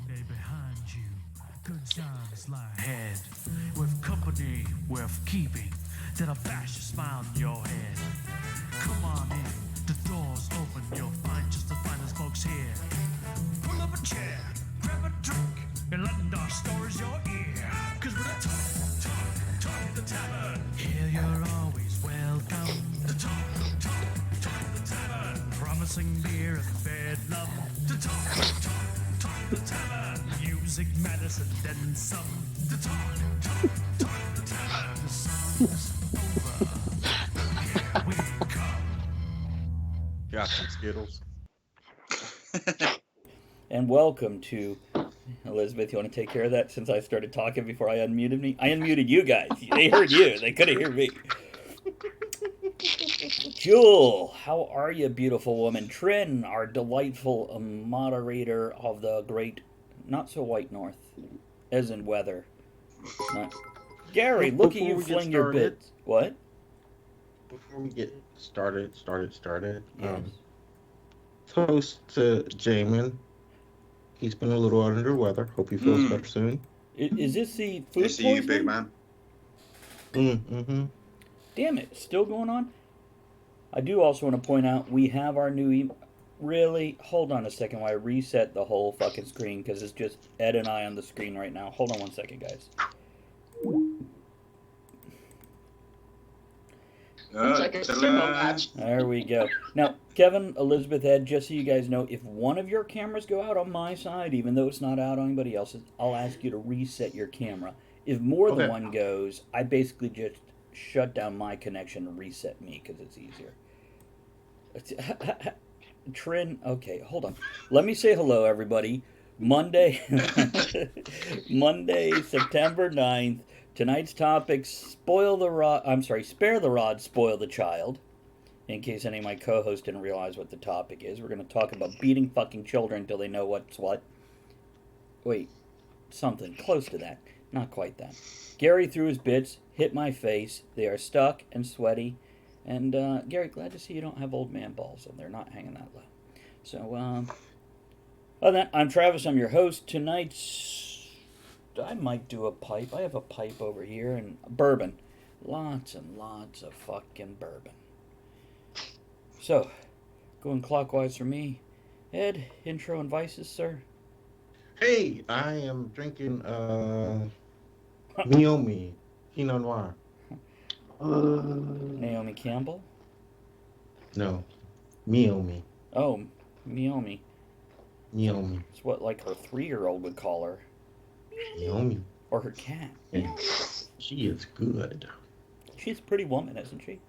Monday behind you, good times lie ahead. With company worth keeping, that'll bash a smile on your head. Come on in, the door's open, you'll find just the finest folks here. Pull up a chair, grab a drink, and lend our stories your ear. Cause we're the talk at the tavern. Here you're always welcome. The talk at the tavern. Promising beer and bed love. The talk at the tavern. Music, medicine, then some. The talk at the tavern. The song's over. Here we come. Got some Skittles. And welcome to Elizabeth. You want to take care of that since I started talking before I unmuted me? I unmuted you guys. They heard you. They couldn't hear me. Jewel, how are you, beautiful woman? Trin, our delightful moderator of the great, not so white north, as in weather. Not... Gary, look at you fling your bits. What? Before we get started. Yes. Toast to Jamin. He's been a little under the weather. Hope he feels better soon. Is this the food I see you, big poisoning? man. Mm-hmm. Damn it, still going on? I do also want to point out we have our new Really? Hold on a second while I reset the whole fucking screen because it's just Ed and I on the screen right now. Hold on one second, guys. It's like a sumo match. There we go. Now, Kevin, Elizabeth, Ed, just so you guys know, if one of your cameras go out on my side, even though it's not out on anybody else's, I'll ask you to reset your camera. If more than one goes, I basically just shut down my connection and reset me because it's easier. Trin, okay, hold on. Let me say hello, everybody. Monday, September 9th. Tonight's topic, spare the rod, spoil the child. In case any of my co-hosts didn't realize what the topic is, we're going to talk about beating fucking children until they know what's what. Wait, something close to that. Not quite that. Gary threw his bits, hit my face. They are stuck and sweaty. And, Gary, glad to see you don't have old man balls and they're not hanging that low. So, other than that, I'm Travis. I'm your host. Tonight's... I might do a pipe. I have a pipe over here and bourbon. Lots and lots of fucking bourbon. So, going clockwise for me. Ed, intro and vices, sir. Hey, I am drinking Miomi Pinot Noir. Naomi Campbell? No, Miomi. Oh, Miomi. Miomi. It's what, like, her 3-year-old would call her. Miomi. Or her cat. And she is good. She's a pretty woman, isn't she?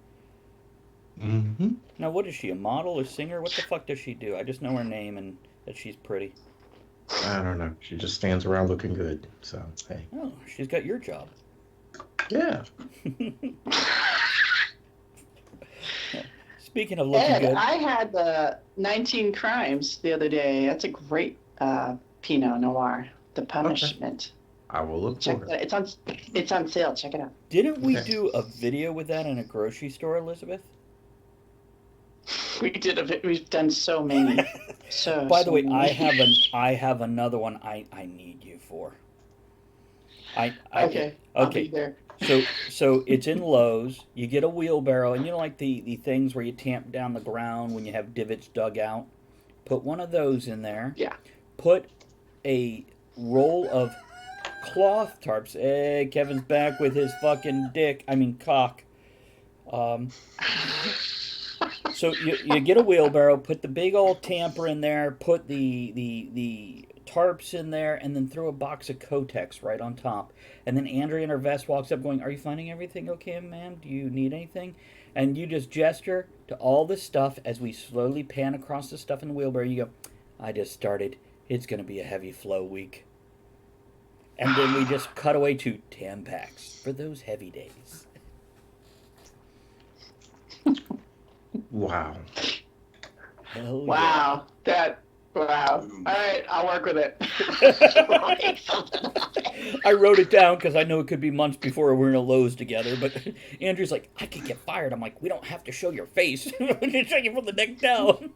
Mm-hmm. Now, what is she, a model, a singer? What the fuck does she do? I just know her name and that she's pretty. I don't know. She just stands around looking good. So, hey. Oh, she's got your job. Yeah. Speaking of looking Ed, good... I had the 19 Crimes the other day. That's a great Pinot Noir. The Punishment. I will look Check for that. it. It's on sale. Check it out. Didn't we do a video with that in a grocery store, Elizabeth? We did we've done so many. By the way, many. I have another one I need you for. Okay. I'll be there. So it's in Lowe's. You get a wheelbarrow, and you know, like the things where you tamp down the ground when you have divots dug out. Put one of those in there. Yeah. Put a roll of cloth tarps. Hey, Kevin's back with his fucking cock. So you get a wheelbarrow, put the big old tamper in there, put the tarps in there, and then throw a box of Kotex right on top. And then Andrea in her vest walks up going, "Are you finding everything okay, ma'am? Do you need anything?" And you just gesture to all the stuff as we slowly pan across the stuff in the wheelbarrow. You go, "I just started. It's going to be a heavy flow week." And then we just cut away to Tampax for those heavy days. Wow. Hell Wow. Wow. All right. I'll work with it. I wrote it down because I know it could be months before we're in a Lowe's together. But Andrew's like, "I could get fired." I'm like, "We don't have to show your face. We can show you from the neck down."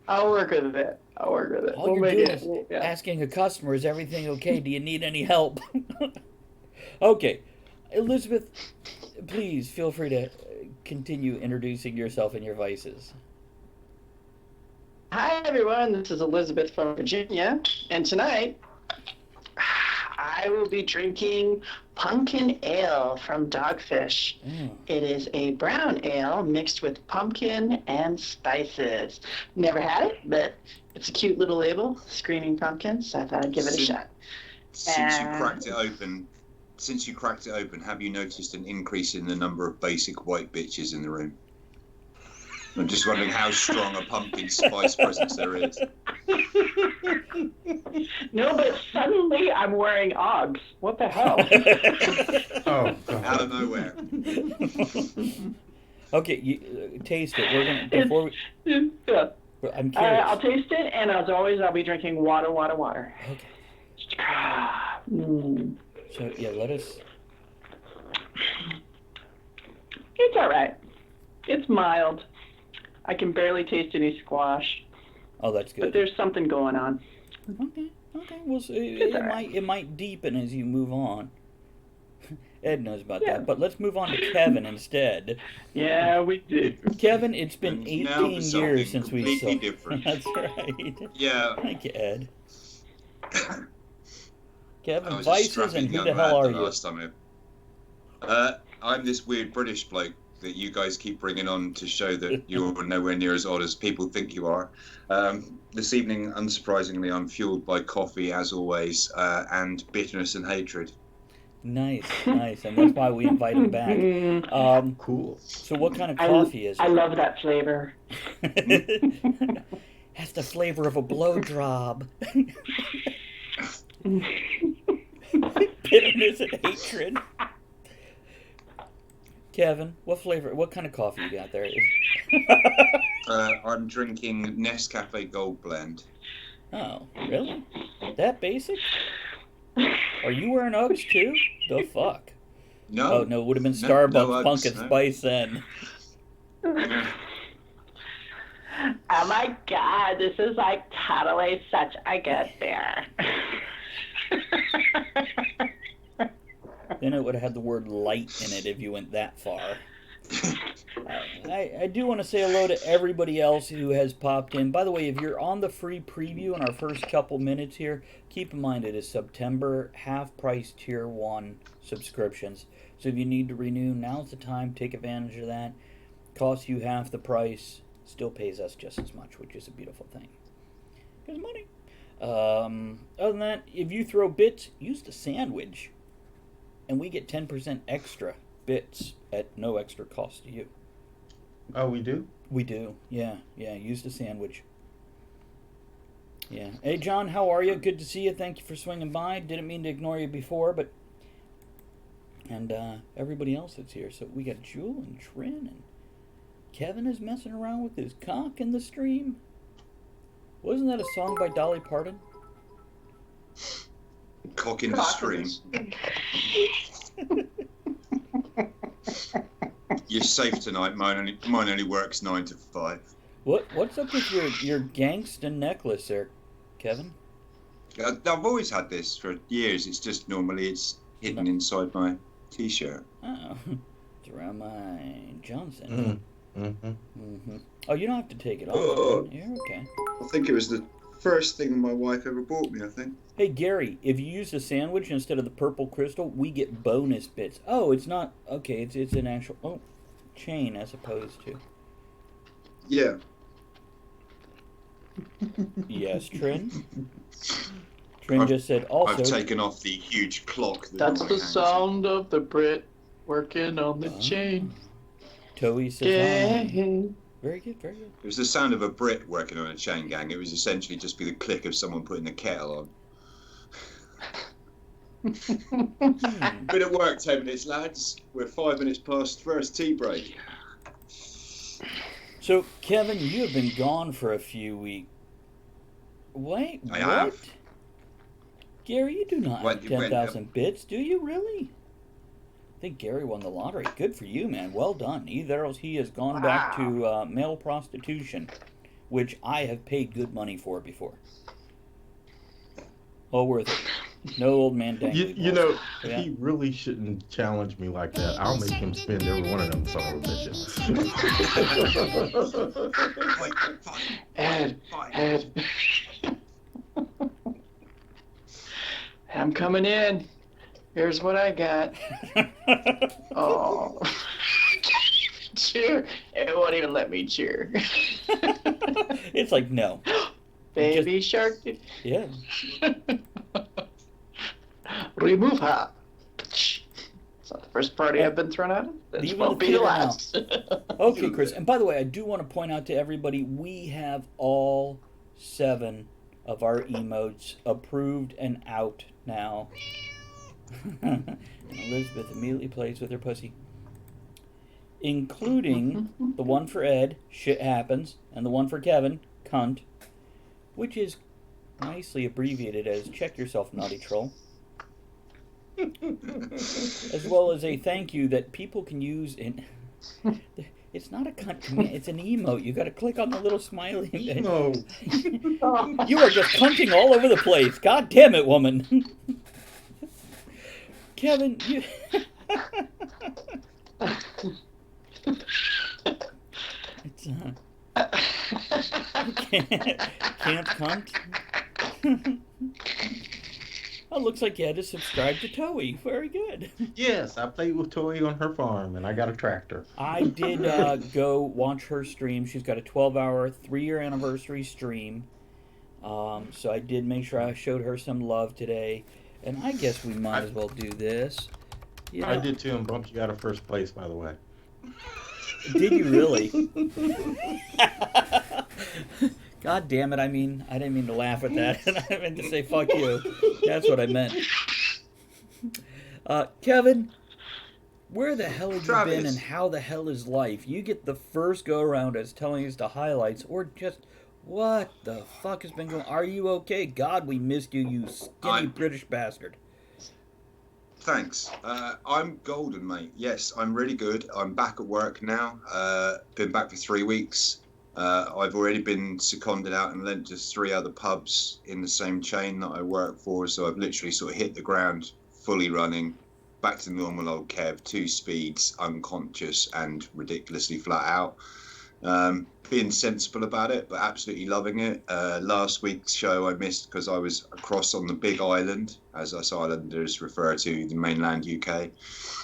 I'll work with it. All you're doing is asking a customer, is everything okay? Do you need any help? Okay. Elizabeth, please feel free to continue introducing yourself and your vices. Hi, everyone. This is Elizabeth from Virginia. And tonight, I will be drinking pumpkin ale from Dogfish. It is a brown ale mixed with pumpkin and spices. Never had it, but it's a cute little label, screaming pumpkin, so I thought I'd give it a shot. Since you cracked it open, have you noticed an increase in the number of basic white bitches in the room? I'm just wondering how strong a pumpkin spice presence there is. No, but suddenly I'm wearing Uggs. What the hell? Oh, God. Out of nowhere. Okay, you taste it. We're gonna before we. Yeah. I'm curious. I'll taste it, and as always, I'll be drinking water. Okay. Mm. So yeah, let us. It's all right. It's mild. I can barely taste any squash. Oh, that's good. But there's something going on. Okay. Well, so it might deepen as you move on. Ed knows about that, but let's move on to Kevin instead. Yeah, we do. Kevin, it's been And now 18 for years something since we saw. completely different. That's right. Yeah. Thank you, Ed. I Kevin, was a vices, strapping and who young the hell lad are the you? last time I'm this weird British bloke that you guys keep bringing on to show that you're nowhere near as odd as people think you are. This evening, unsurprisingly, I'm fueled by coffee, as always, and bitterness and hatred. Nice, and that's why we invite him back. Cool. So what kind of coffee is it? I love that flavor. Has the flavor of a blow job. Bitterness and hatred. Kevin, what kind of coffee you got there? I'm drinking Nescafe Gold Blend. Oh, really? That basic? Are you wearing Uggs too? The fuck? No. Oh, no, it would have been No, Starbucks no Uggs, Pumpkin no. Spice then. Yeah. Oh my god, this is like totally such a good beer. Then it would have had the word light in it if you went that far. I do want to say hello to everybody else who has popped in. By the way, if you're on the free preview in our first couple minutes here, keep in mind it is September half-price Tier 1 subscriptions. So if you need to renew, now's the time. Take advantage of that. Costs you half the price. Still pays us just as much, which is a beautiful thing. Because money. Other than that, if you throw bits, use the sandwich. And we get 10% extra bits at no extra cost to you. Oh, we do? We do. Yeah. Use the sandwich. Yeah. Hey, John, how are you? Good to see you. Thank you for swinging by. Didn't mean to ignore you before, but... And everybody else that's here. So we got Jewel and Trin, and Kevin is messing around with his cock in the stream. Wasn't that a song by Dolly Parton? Cock in the stream. You're safe tonight. Mine only works 9 to 5. What's up with your gangsta necklace there, Kevin? I've always had this for years. It's just normally it's hidden inside my t-shirt. Oh, it's around my Johnson. Oh, you don't have to take it off. You're okay. I think it was the first thing my wife ever bought me, I think. Hey, Gary, if you use the sandwich instead of the purple crystal, we get bonus bits. Oh, it's not... Okay, it's an actual... chain as opposed to... Yeah. Yes, Trin? Trin just said also... I've taken off the huge clock. That's the sound of the Brit working on the chain. Toei says... Yeah. Very good, very good. It was the sound of a Brit working on a chain gang. It was essentially just be the click of someone putting the kettle on. Been at work 10 minutes, lads. We're 5 minutes past first tea break. So, Kevin, you have been gone for a few weeks. Wait, I what? have. Gary, you do not What, have you went, 10,000 bits, do you really? I think Gary won the lottery. Good for you, man. Well done. Either else he has gone back to male prostitution, which I have paid good money for before. All worth it. No old man dangly You balls. know, Yeah. he really shouldn't challenge me like that. I'll make him spend every one of them son of a bitches. Ed, Fine. Ed. I'm coming in. Here's what I got. Oh. Cheer. It won't even let me cheer. It's like, no. Baby shark. Yeah. Remove her. It's not the first party I've been thrown out of. This Leaving won't the be the theater now. last. Okay, Chris. And by the way, I do want to point out to everybody, we have all 7 of our emotes approved and out now. And Elizabeth immediately plays with her pussy. Including the one for Ed, shit happens, and the one for Kevin, cunt, which is nicely abbreviated as check yourself, naughty troll. As well as a thank you that people can use in... It's not a cunt command, it's an emote. You gotta click on the little smiley. No. You are just cunting all over the place. God damn it, woman. Kevin, you... It's, can't cunt. Oh, looks like you had to subscribe to Toei. Very good. Yes, I played with Toei on her farm, and I got a tractor. I did go watch her stream. She's got a 12-hour, 3-year anniversary stream. So I did make sure I showed her some love today. And I guess we might as well do this. Yeah. I did too, and bumped you out of first place, by the way. Did you really? God damn it, I didn't mean to laugh at that. I meant to say fuck you. That's what I meant. Kevin, where the hell have you Travis. been and how the hell is life? You get the first go around as telling us the highlights or just what the fuck has been going on? Are you okay? God, we missed you, you skinny British bastard. Thanks. I'm golden, mate. Yes, I'm really good. I'm back at work now. Been back for 3 weeks. I've already been seconded out and lent to 3 other pubs in the same chain that I work for. So I've literally sort of hit the ground, fully running, back to normal old Kev, 2 speeds, unconscious and ridiculously flat out. Being sensible about it, but absolutely loving it. Last week's show I missed because I was across on the Big Island, as us islanders refer to the mainland UK,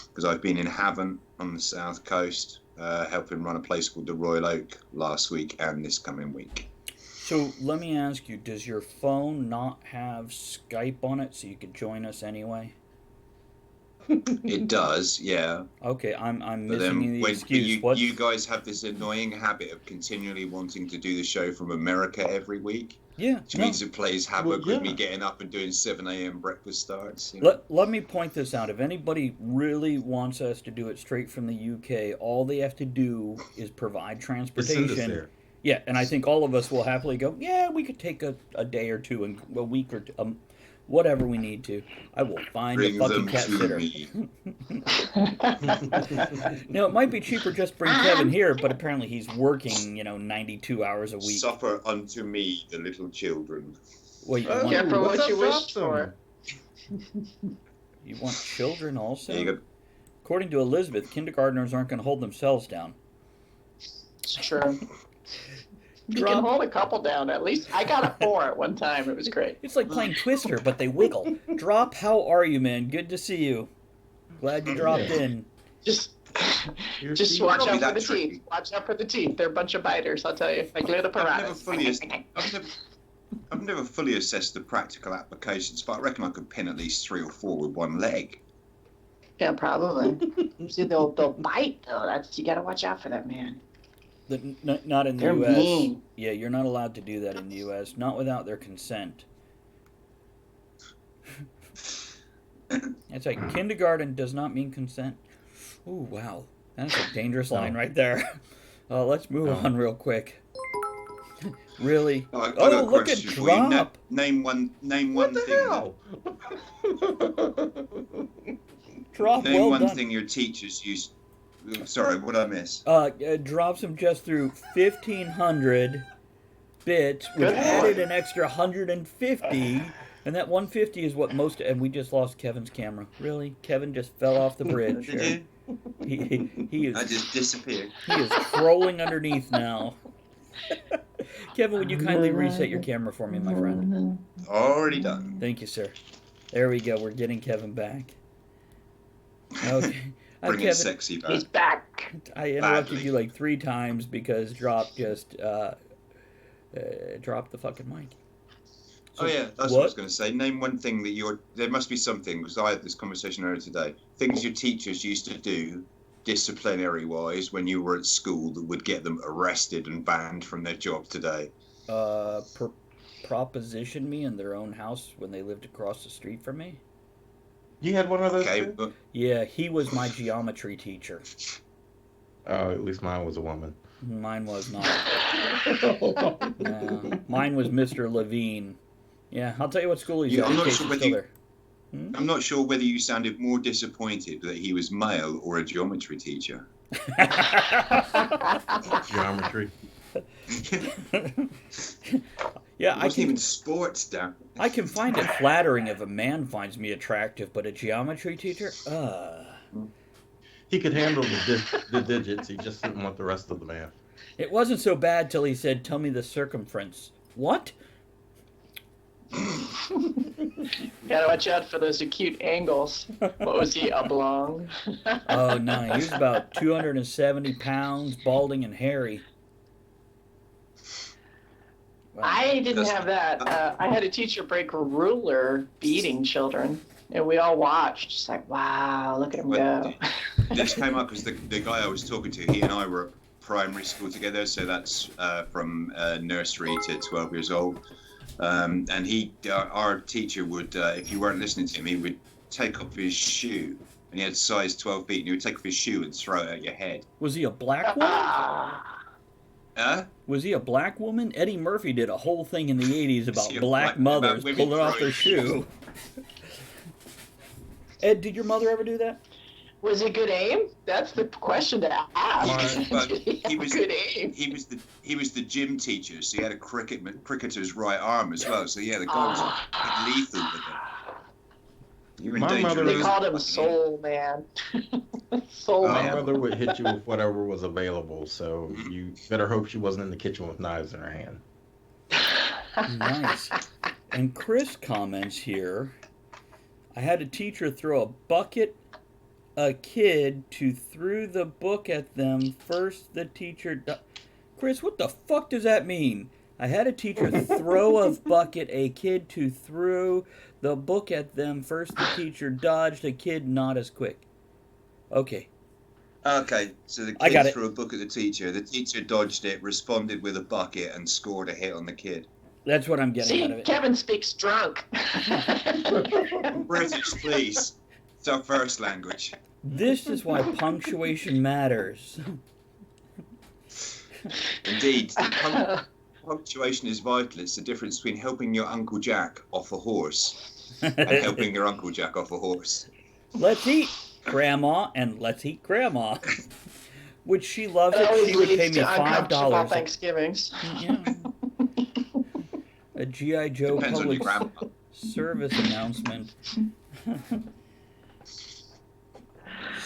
because I've been in Havant on the south coast, helping run a place called the Royal Oak last week and this coming week. So let me ask you, does your phone not have Skype on it so you could join us anyway? It does, yeah. Okay, I'm But missing then the when excuse. What? you guys have this annoying habit of continually wanting to do the show from America every week, Yeah. which no. means it plays havoc Well, with me yeah. getting up and doing 7 a.m. breakfast starts. You know? Let me point this out. If anybody really wants us to do it straight from the UK, all they have to do is provide Just send us transportation. there. Yeah, and I think all of us will happily go, yeah, we could take a day or two, and a week or two, whatever we need to. I will find Bring a fucking them cat to sitter. me. Now, it might be cheaper just to bring Kevin here, but apparently he's working, 92 hours a week. Suffer unto me, the little children. Well, you, Oh, want, Careful what's what you up, wish Robson? for. you want children also? There you go. According to Elizabeth, kindergartners aren't going to hold themselves down. It's true. You Drop- can hold a couple down at least. I got a 4 at one time. It was great. It's like playing Twister, but they wiggle. Drop, how are you, man? Good to see you. Glad you dropped Yeah. in. Just Your just feet- watch Probably out for that the tricky. teeth. Watch out for the teeth. They're a bunch of biters, I'll tell you. Like Luna I've never fully assessed the practical applications, but I reckon I could pin at least 3 or 4 with one leg. Yeah, probably. See, they'll bite though. That's you got to watch out for that, man. Not in the They're U.S. mean. Yeah, you're not allowed to do that in the U.S. Not without their consent. That's right. Kindergarten does not mean consent. Ooh, wow. That's a dangerous line right there. Let's move on real quick. Really? I got a Look at question for you. Drop. Name one What thing. the hell? Drop, Name well one done. thing your teachers used. Sorry, what did I miss? Drops him just through 1,500 bits, which Good added boy. an extra 150, and that 150 is what most. And we just lost Kevin's camera. Really, Kevin just fell off the bridge. Did here. you? He I is just disappeared. he is crawling underneath now. Kevin, would you kindly reset your camera for me, my friend? Already done. Thank you, sir. There we go. We're getting Kevin back. Okay. Bring Kevin, it sexy back. He's back. I interrupted Badly. you like 3 times because Drop just dropped the fucking mic. Oh yeah, that's what I was going to say. Name one thing that there must be something, because I had this conversation earlier today. Things your teachers used to do, disciplinary-wise, when you were at school that would get them arrested and banned from their job today. Proposition me in their own house when they lived across the street from me. You had one of those Okay, too? but Yeah, he was my geometry teacher. Oh, at least mine was a woman. Mine was not. Mine was Mr. Levine. Yeah, I'll tell you what school he's Yeah, at I'm in not case sure he's whether still you- there. I'm not sure whether you sounded more disappointed that he was male or a geometry teacher. Geometry. Yeah, It wasn't even sports, damn. I can find it flattering if a man finds me attractive, but a geometry teacher? He could handle the digits. He just didn't want the rest of the math. It wasn't so bad till he said, "Tell me the circumference." What? Gotta watch out for those acute angles. What was he, oblong? Oh, no, he was about 270 pounds, balding and hairy. Wow. I didn't have that. I had a teacher break a ruler beating children, and we all watched. Just like, wow, look at him go. This came up because the guy I was talking to, he and I were at primary school together, so that's from nursery to 12 years old. And our teacher would, if you weren't listening to him, he would take off his shoe, and he had size 12 feet, and he would take off his shoe and throw it at your head. Was he a black woman? Huh? Was he a black woman? Eddie Murphy did a whole thing in the 80s about he a black black- mothers about women pulling off their throwing shoe. Ed, did your mother ever do that? Was it good aim? That's the question to ask. But Did he have good aim? He was the gym teacher, so he had a cricketer's right arm as well. So yeah, the guy was quite lethal with it. You're in My danger. mother of They was- called him losing Soul Man. Soul My Man. mother would hit you with whatever was available, so you better hope she wasn't in the kitchen with knives in her hand. Nice. And Chris comments here, I had a teacher throw a bucket a kid to threw the book at them. First the teacher... Chris, what the fuck does that mean? I had a teacher throw a bucket a kid to threw the book at them. First the teacher dodged, a kid not as quick. Okay. Okay, so the I got kid it. threw a book at the teacher. The teacher dodged it, responded with a bucket, and scored a hit on the kid. That's what I'm getting out See, of it. Kevin speaks drunk. British, please. It's our first language. This is why punctuation matters. Indeed, punctuation is vital. It's the difference between helping your Uncle Jack off a horse and helping your Uncle Jack off a horse. Let's eat, Grandma, and let's eat, Grandma. Which she loves It it. always She would pay leads me to uncomfortable $5. Thanksgivings. Yeah. A G.I. Joe Depends on your public grandma. service announcement.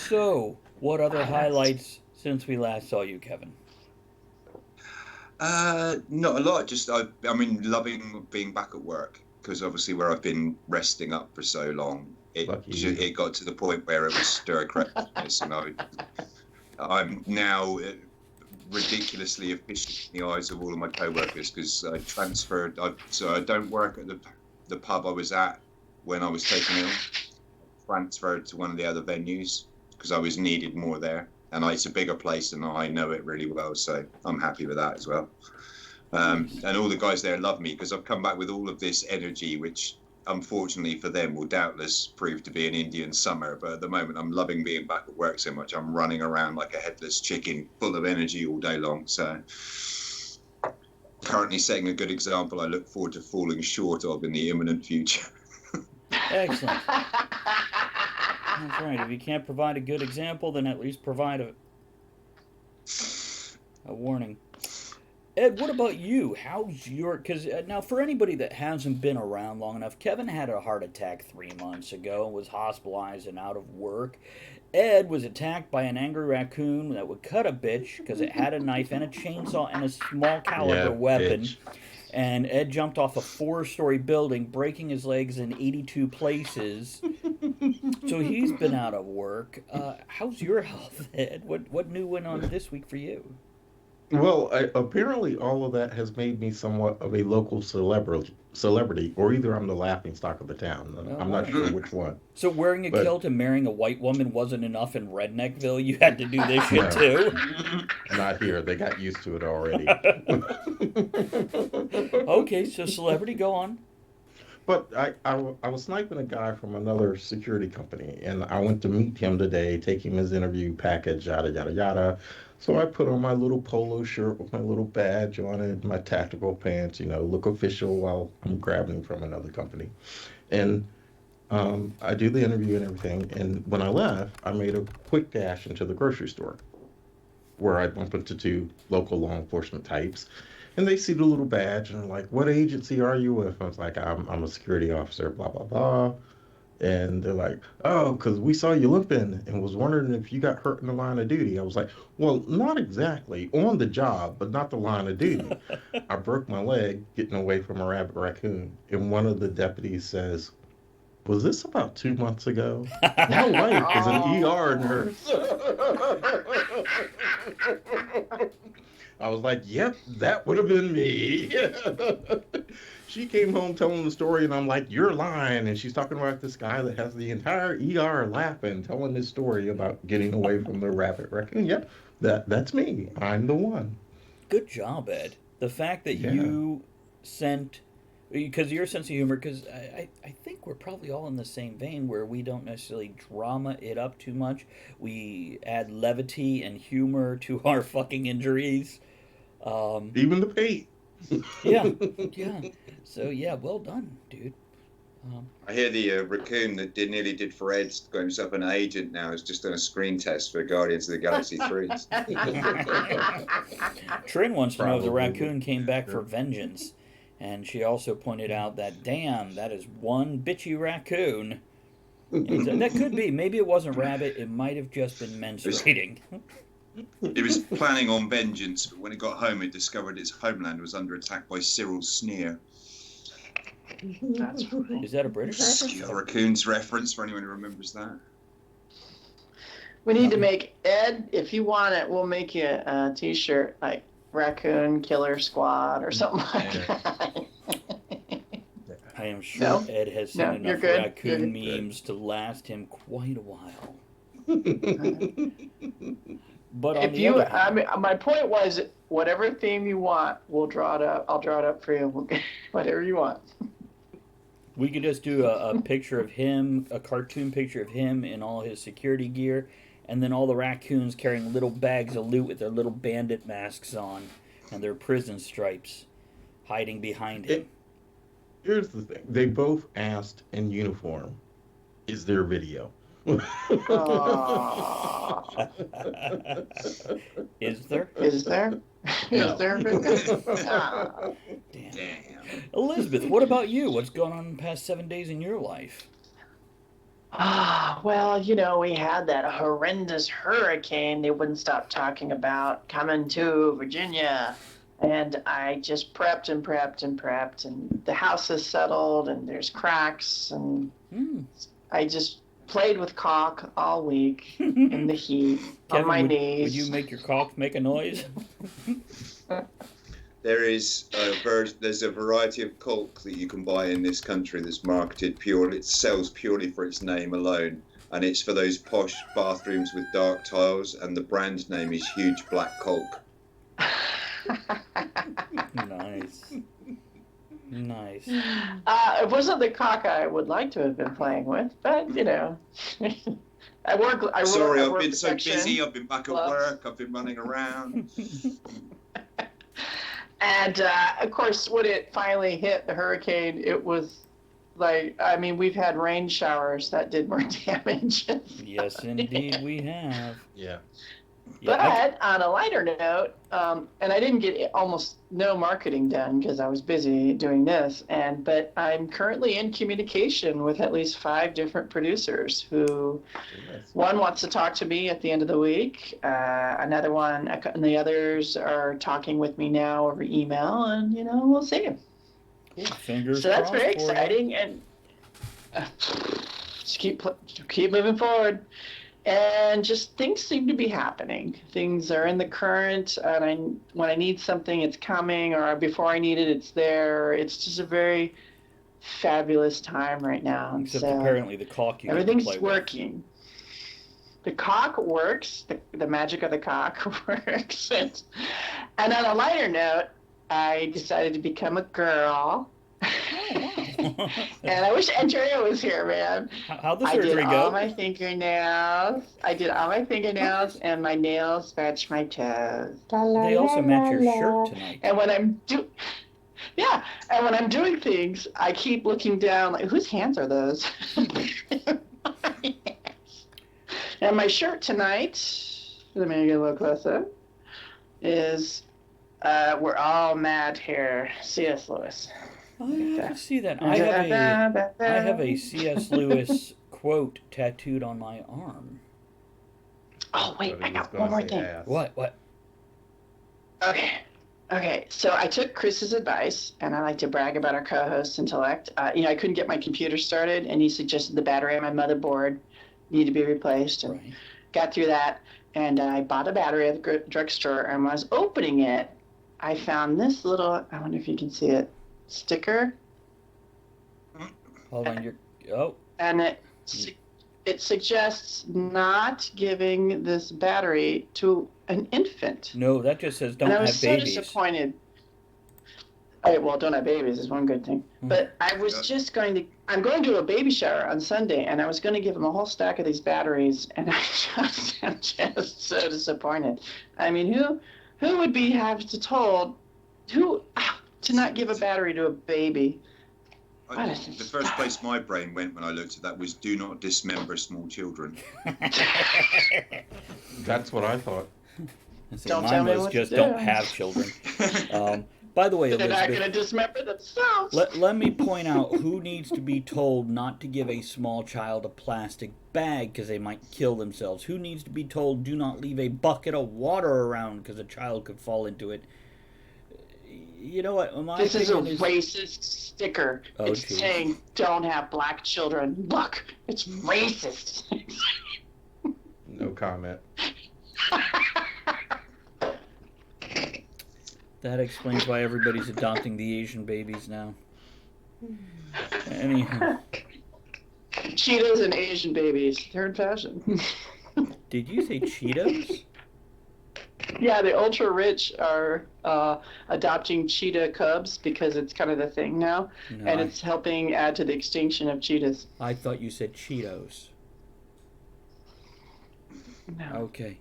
So, what other highlights since we last saw you, Kevin? Not a lot. Just I mean, loving being back at work because obviously where I've been resting up for so long, it Lucky you. it got to the point where it was stir craziness, and I'm now ridiculously efficient in the eyes of all of my co-workers because I transferred. So I don't work at the pub I was at when I was taken ill. Transferred to one of the other venues because I was needed more there. And it's a bigger place and I know it really well, so I'm happy with that as well. And all the guys there love me because I've come back with all of this energy, which unfortunately for them will doubtless prove to be an Indian summer. But at the moment, I'm loving being back at work so much. I'm running around like a headless chicken, full of energy all day long. So currently setting a good example I look forward to falling short of in the imminent future. Excellent. That's right. If you can't provide a good example, then at least provide a warning. Ed, what about you? How's your... Because now, for anybody that hasn't been around long enough, Kevin had a heart attack 3 months ago and was hospitalized and out of work. Ed was attacked by an angry raccoon that would cut a bitch because it had a knife and a chainsaw and a small caliber Yeah, weapon. bitch. And Ed jumped off a 4-story building, breaking his legs in 82 places. So he's been out of work. How's your health, Ed? What new went on this week for you? Well, apparently all of that has made me somewhat of a local celebrity, or either I'm the laughing stock of the town. I'm not sure which one. So wearing a But- kilt and marrying a white woman wasn't enough in Redneckville? You had to do this shit No. too? Not here. They got used to it already. Okay, so celebrity, go on. But I was sniping a guy from another security company, and I went to meet him today, take him his interview package, yada, yada, yada. So I put on my little polo shirt with my little badge on it, my tactical pants, look official while I'm grabbing from another company. And I do the interview and everything. And when I left, I made a quick dash into the grocery store where I bump into 2 local law enforcement types. And they see the little badge and they're like, "What agency are you with?" I was like, I'm a security officer, blah, blah, blah. And they're like, "Oh, because we saw you limping and was wondering if you got hurt in the line of duty." I was like, "Well, not exactly. On the job, but not the line of duty." I broke my leg getting away from a rabbit raccoon. And one of the deputies says, "Was this about 2 months ago? My wife is an ER nurse." I was like, "Yep, that would have been me." She came home telling the story, and I'm like, "You're lying." And she's talking about this guy that has the entire ER laughing, telling this story about getting away from the rabbit raccoon. Yep, that's me. I'm the one. Good job, Ed. The fact that you sent... Because your sense of humor, because I think we're probably all in the same vein where we don't necessarily drama it up too much. We add levity and humor to our fucking injuries. Even the paint. Yeah. So, well done, dude. I hear the raccoon that nearly did for Ed got himself an agent now. Has just done a screen test for Guardians of the Galaxy 3. Trin wants to know if the Probably. raccoon came back for vengeance. And she also pointed out that, damn, that is one bitchy raccoon. And that could be. Maybe it wasn't rabbit. It might have just been menstruating. It was planning on vengeance, but when it got home, it discovered its homeland was under attack by Cyril's sneer. That's funny. Is that a British Obscure reference? raccoons reference for anyone who remembers that. We need to make, Ed, if you want it, we'll make you a t-shirt like Raccoon Killer Squad or something like that. I am sure No? Ed has seen No, enough you're good. raccoon You're memes to last him quite a while. But on If the you, other hand, my point was, whatever theme you want, we'll draw it up. I'll draw it up for you. We'll get whatever you want. we could just do a picture of him, a cartoon picture of him in all his security gear, and then all the raccoons carrying little bags of loot with their little bandit masks on and their prison stripes hiding behind him. Here's the thing. They both asked in uniform, "Is there video?" Aw. Is there? Is there? No. Is there? Ah. Damn. Damn. Elizabeth, what about you? What's going on in the past 7 days in your life? Well, we had that horrendous hurricane they wouldn't stop talking about coming to Virginia. And I just prepped, and the house is settled, and there's cracks, and I just played with caulk all week in the heat on Kevin, my would knees. you make your caulk make a noise? There's a variety of caulk that you can buy in this country that's marketed purely. It sells purely for its name alone, and it's for those posh bathrooms with dark tiles. And the brand name is Huge Black Caulk. Nice. It wasn't the caulk I would like to have been playing with, but I work. Sorry, I I've work been so protection. busy. I've been back at gloves. work. I've been running around. And of course, when it finally hit the hurricane, it was like, we've had rain showers that did more damage. Yes, indeed, we have. Yeah. But on a lighter note, and I didn't get almost no marketing done because I was busy doing this, but I'm currently in communication with at least 5 different producers who, one wants to talk to me at the end of the week, another one, and the others are talking with me now over email, and we'll see. Cool. Fingers so that's crossed very for you. exciting, and just keep moving forward. And just things seem to be happening. Things are in the current, and when I need something, it's coming, or before I need it, it's there. It's just a very fabulous time right now. Except apparently the cock you everything's get to play working. The cock works. The magic of the cock works. And on a lighter note, I decided to become a girl. And I wish Andrea was here, man. How'd the surgery go? I did all my fingernails. And my nails match my toes. They also match your shirt tonight. And when I'm doing things, I keep looking down, like, whose hands are those? And my shirt tonight, let me get a little closer, is We're All Mad Here, C.S. Lewis. I have to see that. I have a C.S. Lewis quote tattooed on my arm. Oh, wait, I got one more thing. What? Okay, so I took Chris's advice, and I like to brag about our co-host's intellect. I couldn't get my computer started, and he suggested the battery on my motherboard needed to be replaced, and got through that. And I bought a battery at the drugstore, and when I was opening it, I found this little, I wonder if you can see it, sticker. Hold on, and it suggests not giving this battery to an infant. No, that just says don't have babies. And I was so disappointed. Well, don't have babies is one good thing. But I was I'm going to a baby shower on Sunday, and I was going to give him a whole stack of these batteries, and I'm just so disappointed. I mean, who would to not give a battery to a baby? The first place my brain went when I looked at that was do not dismember small children. That's what I thought. Mine was just don't have children. By the way, Elizabeth, they're not going to dismember themselves. Let me point out who needs to be told not to give a small child a plastic bag because they might kill themselves. Who needs to be told do not leave a bucket of water around because a child could fall into it. You know what? This is a racist sticker. It's saying don't have black children. Look, it's racist. No comment. That explains why everybody's adopting the Asian babies now. Anyhow. Cheetos and Asian babies. They're in fashion. Did you say Cheetos? Yeah, the ultra rich are adopting cheetah cubs because it's kind of the thing now, and it's helping add to the extinction of cheetahs. I thought you said Cheetos. No. Okay,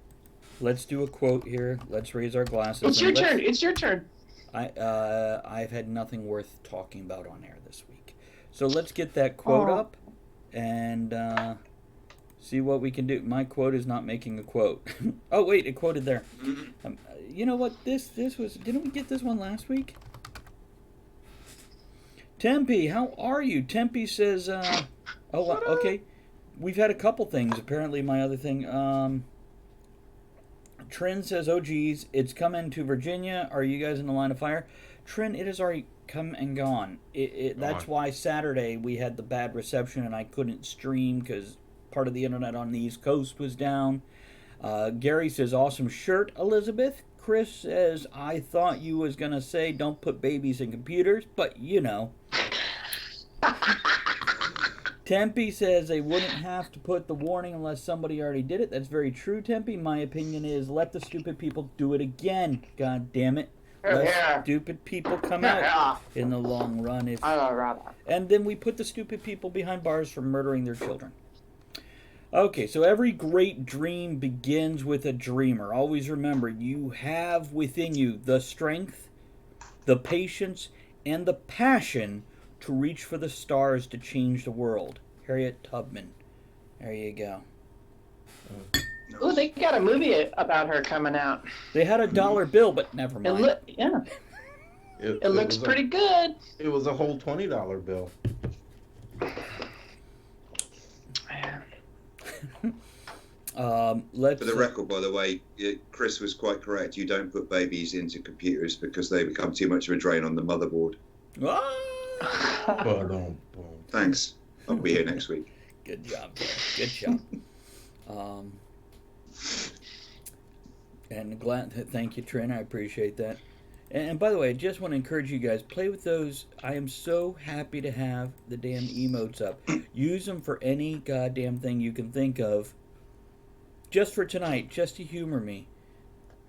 let's do a quote here. Let's raise our glasses. It's your turn. It's your turn. I've had nothing worth talking about on air this week, so let's get that quote up and see what we can do. My quote is not making a quote. Oh wait, it quoted there. You know what? This was. Didn't we get this one last week? Tempe, how are you? Tempe says. Okay. We've had a couple things. Apparently, my other thing. Trin says, "Oh geez, it's coming to Virginia. Are you guys in the line of fire?" Trin, it has already come and gone. That's why Saturday we had the bad reception and I couldn't stream because part of the internet on the East Coast was down. Gary says, "Awesome shirt, Elizabeth." Chris says, "I thought you was gonna say don't put babies in computers, but you know." Tempe says they wouldn't have to put the warning unless somebody already did it. That's very true, Tempe. My opinion is let the stupid people do it again. God damn it. Let stupid people come out in the long run. And then we put the stupid people behind bars for murdering their children. Okay, so every great dream begins with a dreamer. Always remember, you have within you the strength, the patience, and the passion to reach for the stars to change the world. Harriet Tubman. There you go. Oh, they got a movie about her coming out. They had a dollar bill, but never mind. It looks pretty good. It was a whole $20 bill. Let's. For the record, by the way, Chris was quite correct. You don't put babies into computers because they become too much of a drain on the motherboard. Thanks. I'll be here next week. Good job. Good job. And thank you, Trin. I appreciate that. And by the way, I just want to encourage you guys, play with those. I am so happy to have the damn emotes up. Use them for any goddamn thing you can think of. Just for tonight, just to humor me.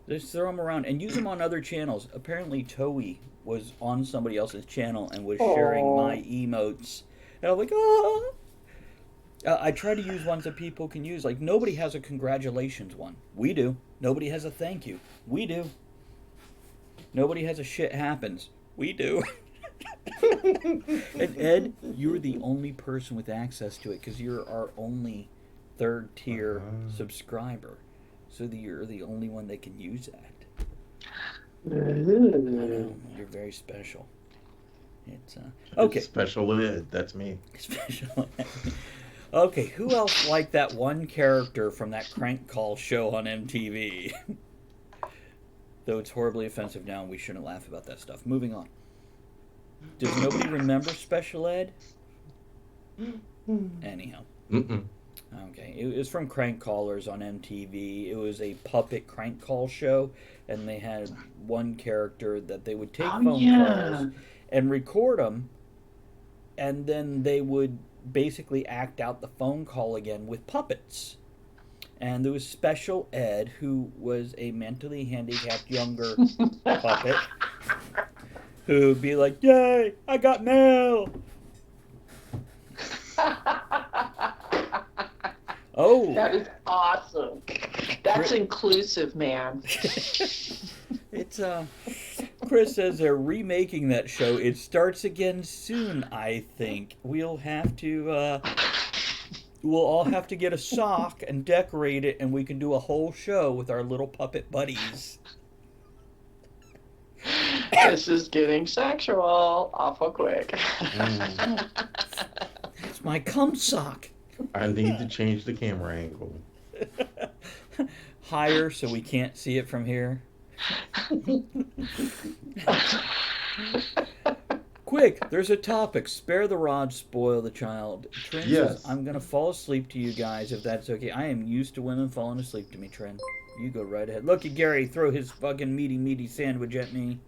Just throw them around and use them on other channels. Apparently, Toei was on somebody else's channel and was sharing my emotes. And I'm like, oh. I try to use ones that people can use. Like, nobody has a congratulations one. We do. Nobody has a thank you. We do. Nobody has a shit happens. We do. And Ed, you're the only person with access to it because you're our only third-tier subscriber. So you're the only one that can use that. I know. You're very special. It's okay. It's special Ed. That's me. Special Ed. Okay, who else liked that one character from that crank call show on MTV? Though it's horribly offensive now, and we shouldn't laugh about that stuff. Moving on. Does nobody remember Special Ed? Anyhow. Okay, it was from Crank Callers on MTV. It was a puppet crank call show, and they had one character that they would take phone calls and record them, and then they would basically act out the phone call again with puppets. And there was Special Ed, who was a mentally handicapped younger puppet, who would be like, "Yay, I got mail!" Oh, that is awesome. That's inclusive, man. It's Chris says they're remaking that show. It starts again soon, I think. We'll all have to get a sock and decorate it, and we can do a whole show with our little puppet buddies. This is getting sexual awful quick. It's my cum sock. I need to change the camera angle. Higher so we can't see it from here. Quick, there's a topic. Spare the rod, spoil the child. Trin says, I'm going to fall asleep to you guys if that's okay. I am used to women falling asleep to me, Trin. You go right ahead. Look at Gary throw his fucking meaty sandwich at me.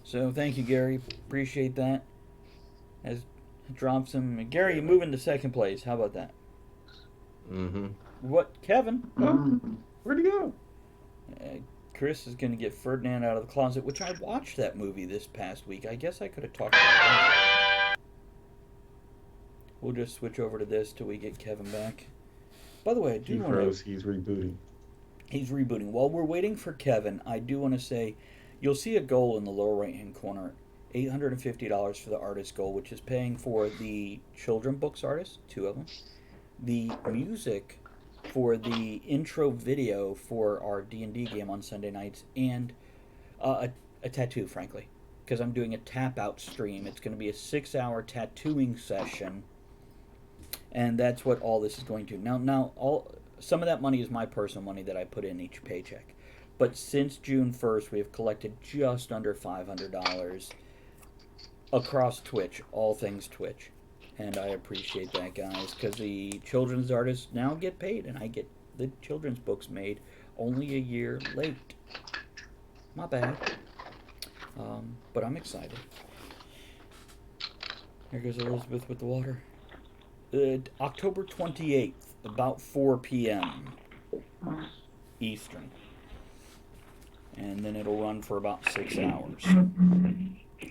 So thank you, Gary. Appreciate that. Has dropped some. Gary, you move into second place. How about that? Mm-hmm. What, Kevin? Where'd he go? Chris is going to get Ferdinand out of the closet, which I watched that movie this past week. I guess I could have talked about that. We'll just switch over to this till we get Kevin back. By the way, I do want to... He's rebooting. He's rebooting. While we're waiting for Kevin, I do want to say, you'll see a goal in the lower right-hand corner. $850 for the artist goal, which is paying for the children books artist, 2 of them. The music for the intro video for our D&D game on Sunday nights, and a tattoo, frankly, because I'm doing a tap-out stream. It's going to be a 6-hour tattooing session, and that's what all this is going to. Now, some of that money is my personal money that I put in each paycheck, but since June 1st, we have collected just under $500 across Twitch, all things Twitch. And I appreciate that, guys, because the children's artists now get paid, and I get the children's books made only a year late. My bad. But I'm excited. Here goes Elizabeth with the water. October 28th, about 4 p.m. Eastern. And then it'll run for about 6 hours.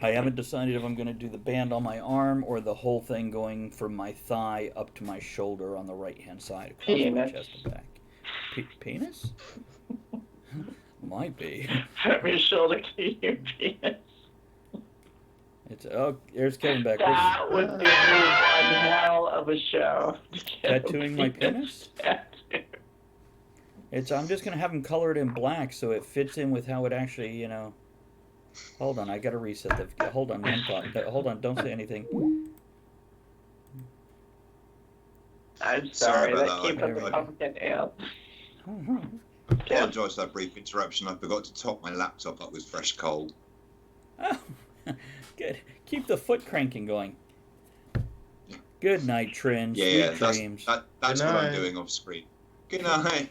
I haven't decided if I'm going to do the band on my arm or the whole thing going from my thigh up to my shoulder on the right-hand side, across my chest and back. Penis? Might be. From your shoulder to your penis. There's Kevin back. That would be one hell of a show. Tattooing my penis? I'm just gonna have them colored in black so it fits in with how it actually, Hold on, I gotta reset the. Hold on, one thought. Hold on, don't say anything. I'm Sorry sorry, about that came that. from the pumpkin ale. Apologise for that brief interruption. I forgot to top my laptop up with fresh coal. Oh, good. Keep the foot cranking going. Good night, Trin. Sweet dreams. That's what I'm doing off screen. Good night.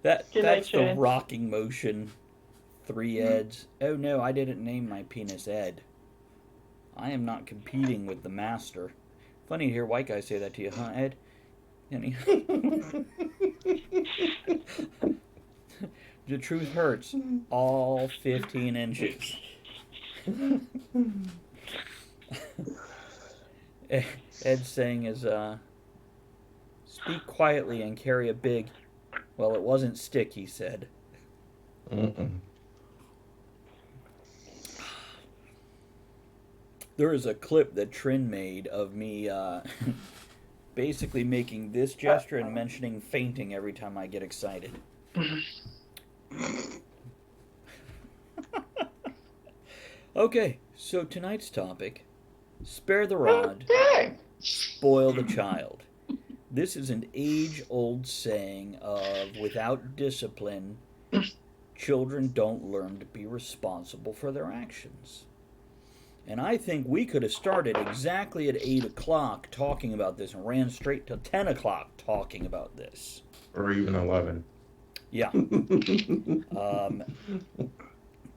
That's the Trin. rocking motion. 3 Eds. Oh no, I didn't name my penis Ed. I am not competing with the master. Funny to hear white guys say that to you, huh, Ed? The truth hurts. All 15 inches. Ed's saying is, speak quietly and carry a big... Well, it wasn't stick, he said. There is a clip that Trin made of me basically making this gesture and mentioning fainting every time I get excited. Okay, so tonight's topic, spare the rod, spoil the child. This is an age-old saying of without discipline, children don't learn to be responsible for their actions. And I think we could have started exactly at 8 o'clock talking about this and ran straight to 10 o'clock talking about this. Or even 11. Yeah.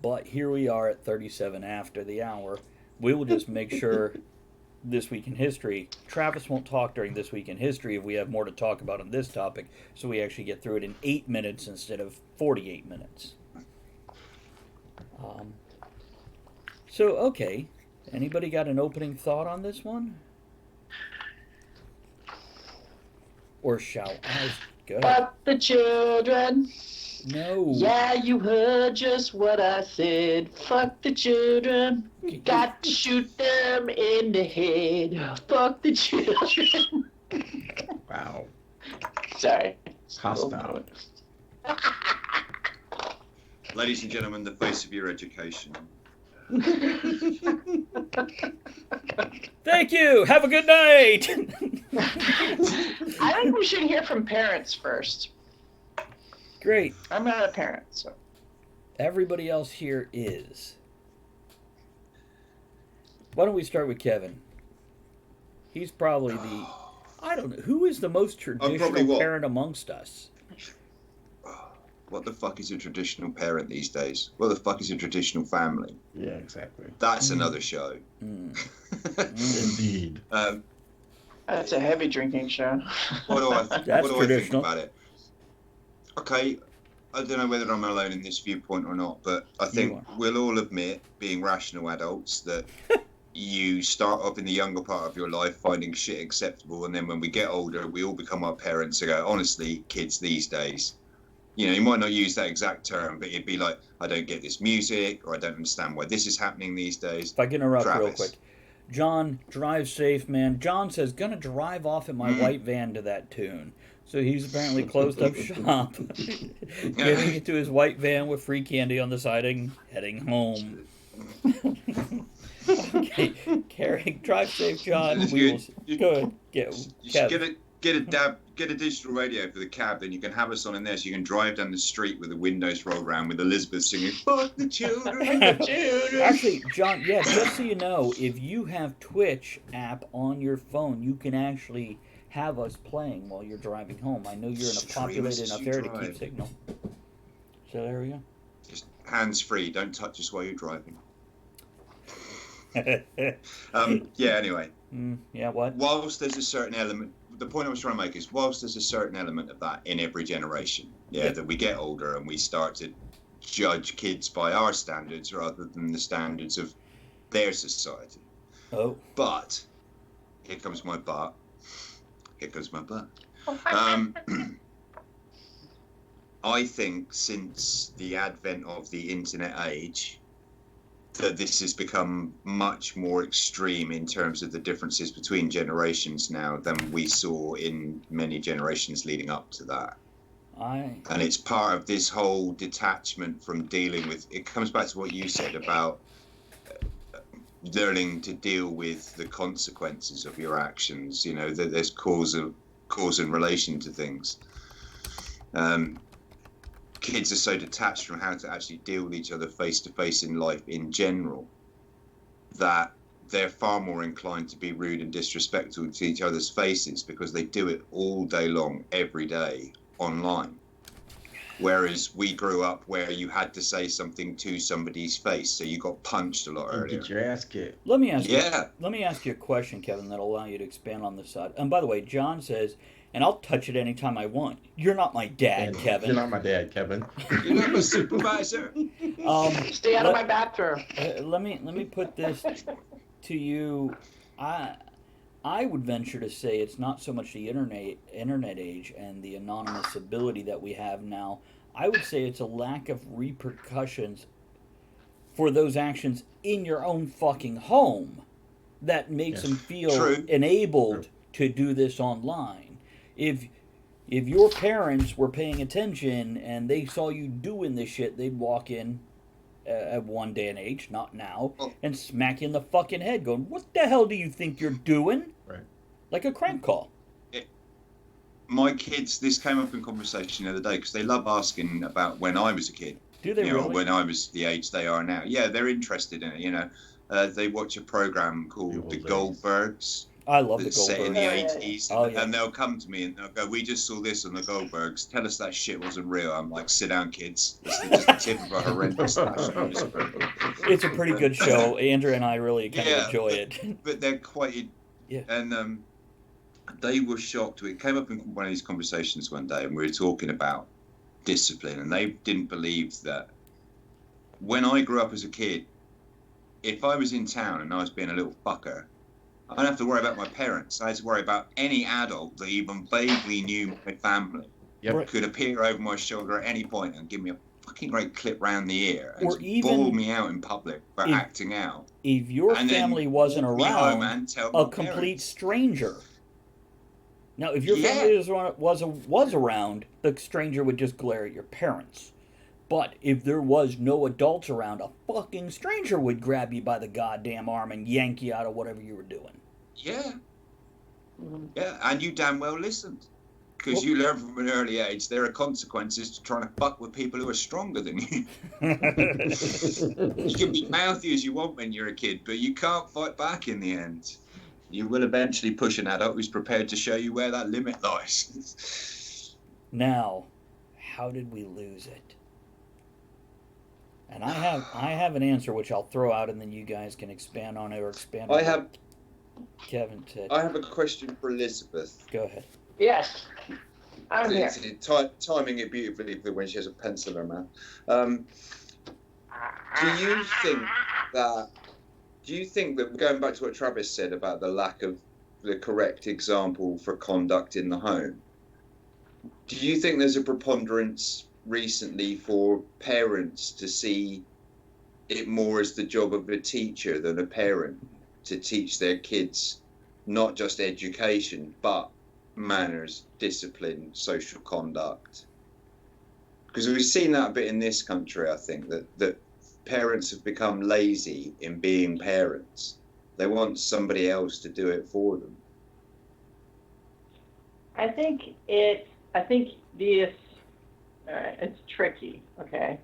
But here we are at 37 after the hour. We will just make sure This Week in History. Travis won't talk during This Week in History if we have more to talk about on this topic, so we actually get through it in 8 minutes instead of 48 minutes. So, okay. Anybody got an opening thought on this one? Or shall I go? Fuck the children. No. Yeah, you heard just what I said. Fuck the children. Got to shoot them in the head. Fuck the children. Wow. Sorry. Hostile. Ladies and gentlemen, the face of your education. Thank you. Have a good night. I think we should hear from parents first. Great. I'm not a parent, so. Everybody else here is. Why don't we start with Kevin? He's probably the... I don't know. Who is the most traditional parent amongst us? What the fuck is a traditional parent these days? What the fuck is a traditional family? Yeah, exactly. That's another show. Indeed. That's a heavy drinking show. What do I think traditional. about it? Okay, I don't know whether I'm alone in this viewpoint or not, but I think we'll all admit, being rational adults, that you start off in the younger part of your life finding shit acceptable, and then when we get older, we all become our parents and go, honestly, kids these days. You know, you might not use that exact term, but it'd be like, I don't get this music, or I don't understand why this is happening these days. If I can interrupt Travis. real quick. John, drive safe, man. John says, gonna drive off in my white van to that tune. So he's apparently closed up shop, getting into his white van with free candy on the side and heading home. Okay, drive safe, John. We will go ahead. You should get a digital radio for the cab, then you can have us on in there, so you can drive down the street with the windows rolled around with Elizabeth singing "Fuck the children." Actually, John, yeah, just so you know, if you have Twitch app on your phone, you can actually have us playing while you're driving home. I know you're in a populated enough area to keep signal. So there we go. Just hands free. Don't touch us while you're driving. Yeah. Anyway. Yeah. What? Whilst there's a certain element. The point I was trying to make is, whilst there's a certain element of that in every generation, that we get older and we start to judge kids by our standards rather than the standards of their society. Oh. But, here comes my butt. I think since the advent of the internet age, that this has become much more extreme in terms of the differences between generations now than we saw in many generations leading up to that. And it's part of this whole detachment from dealing with. It comes back to what you said about learning to deal with the consequences of your actions. You know, that there's cause and relation to things. Kids are so detached from how to actually deal with each other face to face in life in general that they're far more inclined to be rude and disrespectful to each other's faces because they do it all day long, every day, online. Whereas we grew up where you had to say something to somebody's face, so you got punched a lot earlier. Get your ass kicked. Let me ask you a question, Kevin, that'll allow you to expand on this side. And by the way, John says, and I'll touch it anytime I want. You're not my dad, Kevin. You're not my dad, Kevin. You're not my supervisor. Stay out of my bathroom. Let me put this to you. I would venture to say it's not so much the internet age and the anonymous ability that we have now. I would say it's a lack of repercussions for those actions in your own fucking home that makes them feel enabled to do this online. If your parents were paying attention and they saw you doing this shit, they'd walk in at one day and age, not now, and smack you in the fucking head going, what the hell do you think you're doing? Right. Like a crank call. My kids, this came up in conversation the other day because they love asking about when I was a kid. Do they really? When I was the age they are now. Yeah, they're interested in it, you know. They watch a program called The Goldbergs. I love the Goldbergs. Set in the 80s. And they'll come to me and they'll go, we just saw this on the Goldbergs. Tell us that shit wasn't real. I'm like, sit down, kids. It's just the tip of a horrendous It's a pretty good show. Andrew and I really kind of enjoy it. But they're quite... Yeah. And they were shocked. It came up in one of these conversations one day and we were talking about discipline. And they didn't believe that when I grew up as a kid, if I was in town and I was being a little fucker, I don't have to worry about my parents. I had to worry about any adult that even vaguely knew my family could appear over my shoulder at any point and give me a fucking great clip round the ear and or even bawl me out in public for acting out. If your family wasn't around, a complete stranger. Now, if your family was around, the stranger would just glare at your parents. But if there was no adults around, a fucking stranger would grab you by the goddamn arm and yank you out of whatever you were doing. Yeah. Yeah, and you damn well listened. Because you learn from an early age there are consequences to trying to fuck with people who are stronger than you. You can be mouthy as you want when you're a kid, but you can't fight back in the end. You will eventually push an adult who's prepared to show you where that limit lies. Now, how did we lose it? And I have an answer which I'll throw out, and then you guys can expand on it or expand on it. Kevin said. I have a question for Elizabeth. Go ahead. Yes. I'm here. Timing it beautifully for when she has a pencil in her mouth. Do you think that going back to what Travis said about the lack of the correct example for conduct in the home, do you think there's a preponderance recently for parents to see it more as the job of a teacher than a parent to teach their kids not just education but manners, discipline, social conduct? Because we've seen that a bit in this country. I think that parents have become lazy in being parents. They want somebody else to do it for them. I think it's tricky, okay?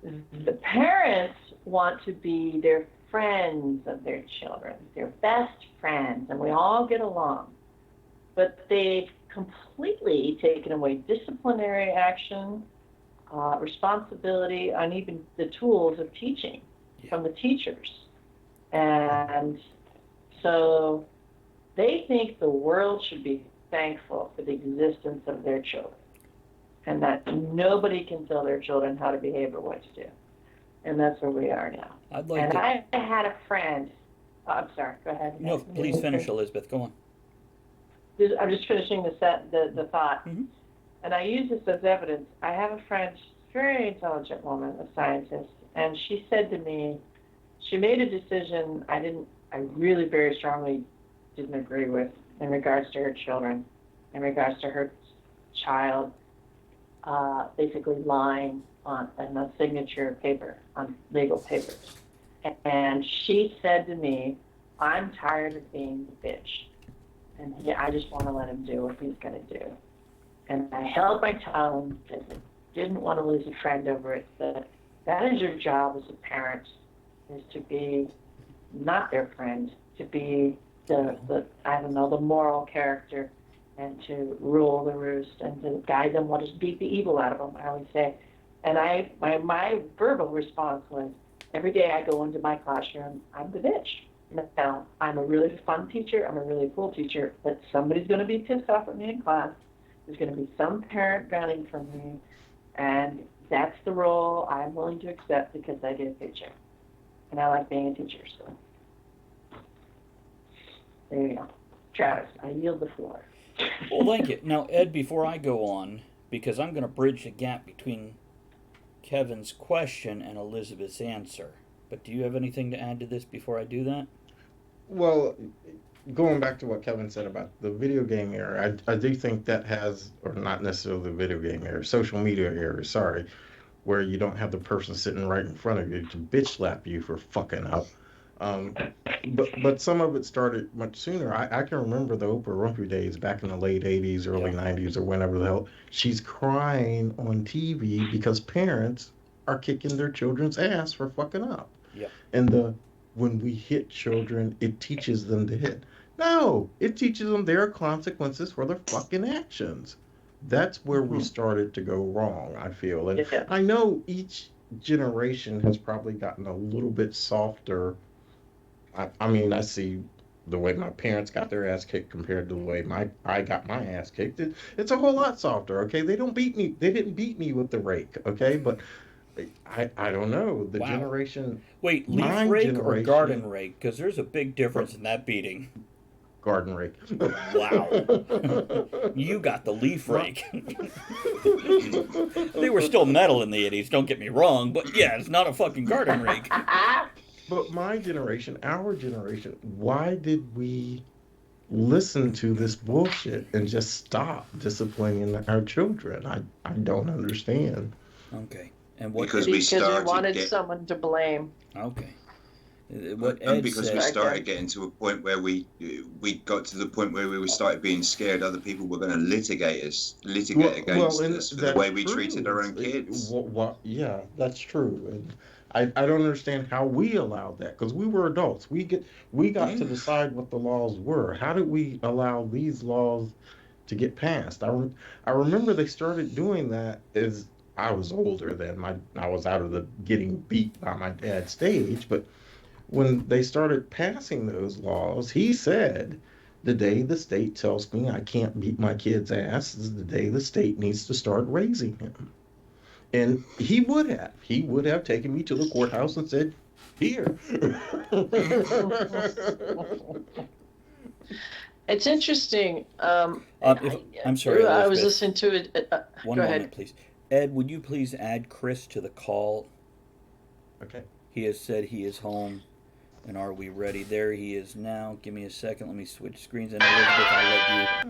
The parents want to be their friends of their children, their best friends, and we all get along. But they've completely taken away disciplinary action, responsibility, and even the tools of teaching from the teachers. And so they think the world should be thankful for the existence of their children, and that nobody can tell their children how to behave or what to do. And that's where we are now. I had a friend. I'm sorry, go ahead. No, please finish, Elizabeth. Go on. I'm just finishing the thought. Mm-hmm. And I use this as evidence. I have a friend, very intelligent woman, a scientist, and she said to me, she made a decision I really very strongly didn't agree with in regards to her children, in regards to her child basically lying on a signature paper, on legal papers. And she said to me, I'm tired of being the bitch. And I just want to let him do what he's going to do. And I held my tongue because I didn't want to lose a friend over it. That is your job as a parent, is to be not their friend, to be the I don't know, the moral character, and to rule the roost and to guide them, what is beat the evil out of them, I always say. And my verbal response was, every day I go into my classroom, I'm the bitch. Now, I'm a really fun teacher, I'm a really cool teacher, but somebody's going to be pissed off at me in class. There's going to be some parent gunning for me, and that's the role I'm willing to accept because I get a paycheck. And I like being a teacher, so there you go. Travis, I yield the floor. Well, thank you. Now, Ed, before I go on, because I'm going to bridge the gap between Kevin's question and Elizabeth's answer. But do you have anything to add to this before I do that? Well, going back to what Kevin said about the video game era, I do think that has, or not necessarily the video game era, social media era, sorry, where you don't have the person sitting right in front of you to bitch slap you for fucking up. But some of it started much sooner. I can remember the Oprah Winfrey days back in the late 80s, early 90s, or whenever the hell. She's crying on TV because parents are kicking their children's ass for fucking up. Yep. And when we hit children, it teaches them to hit. No, it teaches them there are consequences for their fucking actions. That's where we started to go wrong, I feel. And I know each generation has probably gotten a little bit softer. I mean, I see the way my parents got their ass kicked compared to the way I got my ass kicked. It's a whole lot softer, okay? They don't beat me. They didn't beat me with the rake, okay? But I don't know. The generation... Wait, leaf rake or garden rake? Because there's a big difference in that beating. Garden rake. Wow. You got the leaf rake. They were still metal in the 80s, don't get me wrong, but yeah, it's not a fucking garden rake. But my generation, our generation, why did we listen to this bullshit and just stop disciplining our children? I don't understand. Okay. And what? Because we wanted someone to blame. Okay. What Ed and because said, we started getting to a point where we got to the point where we started being scared other people were going to litigate against us for the way we treated our own kids. Yeah, that's true. And I don't understand how we allowed that, because we were adults. We got to decide what the laws were. How did we allow these laws to get passed? I remember they started doing that as I was older then. I was out of the getting beat by my dad stage, but when they started passing those laws, he said, the day the state tells me I can't beat my kid's ass is the day the state needs to start raising him. And he would have taken me to the courthouse and said, here. It's interesting. I'm sorry, Elizabeth. I was listening to it. One moment, please. Ed, would you please add Chris to the call? Okay. He has said he is home. And are we ready? There he is now. Give me a second. Let me switch screens. And Elizabeth, I'll let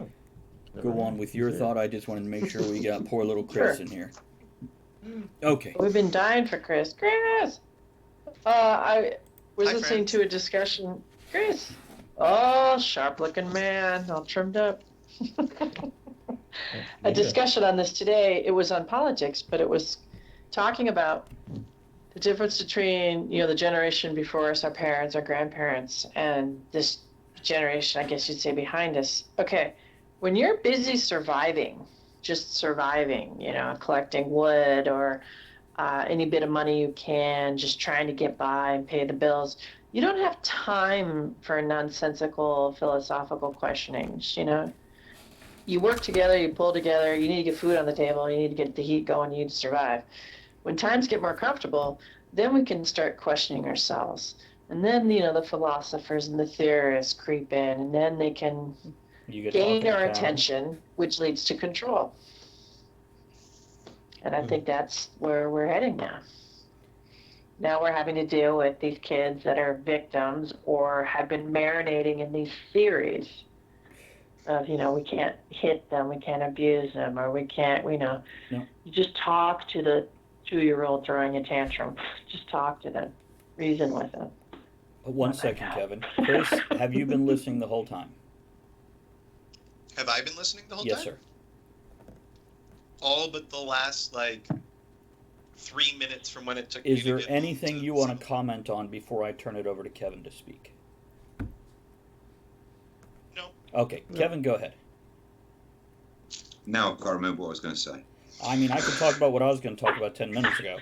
you go on with your thought. I just wanted to make sure we got poor little Chris in here. Okay. We've been dying for Chris. Chris! I was listening to a discussion. Chris! Oh, sharp-looking man. All trimmed up. A discussion on this today. It was on politics, but it was talking about the difference between, the generation before us, our parents, our grandparents, and this generation, I guess you'd say, behind us. Okay, when you're busy surviving, just surviving, collecting wood or any bit of money you can, just trying to get by and pay the bills, you don't have time for nonsensical philosophical questionings, You work together, you pull together, you need to get food on the table, you need to get the heat going, you need to survive. When times get more comfortable, then we can start questioning ourselves. And then, the philosophers and the theorists creep in, and then they can gain our attention, which leads to control. And I think that's where we're heading now. Now we're having to deal with these kids that are victims or have been marinating in these theories. of, we can't hit them, we can't abuse them, or we can't, No. You just talk to the 2-year-old throwing a tantrum. Just talk to them, reason with them. One my second, God. Kevin. Chris, have you been listening the whole time? Have I been listening the whole Yes, time? sir. All but the last, 3 minutes from when it took me Is to there get home anything to you want some- to comment on before I turn it over to Kevin to speak? No. Okay, Kevin, go ahead. Now I can't remember what I was going to say. I mean, I could talk about what I was going to talk about 10 minutes ago.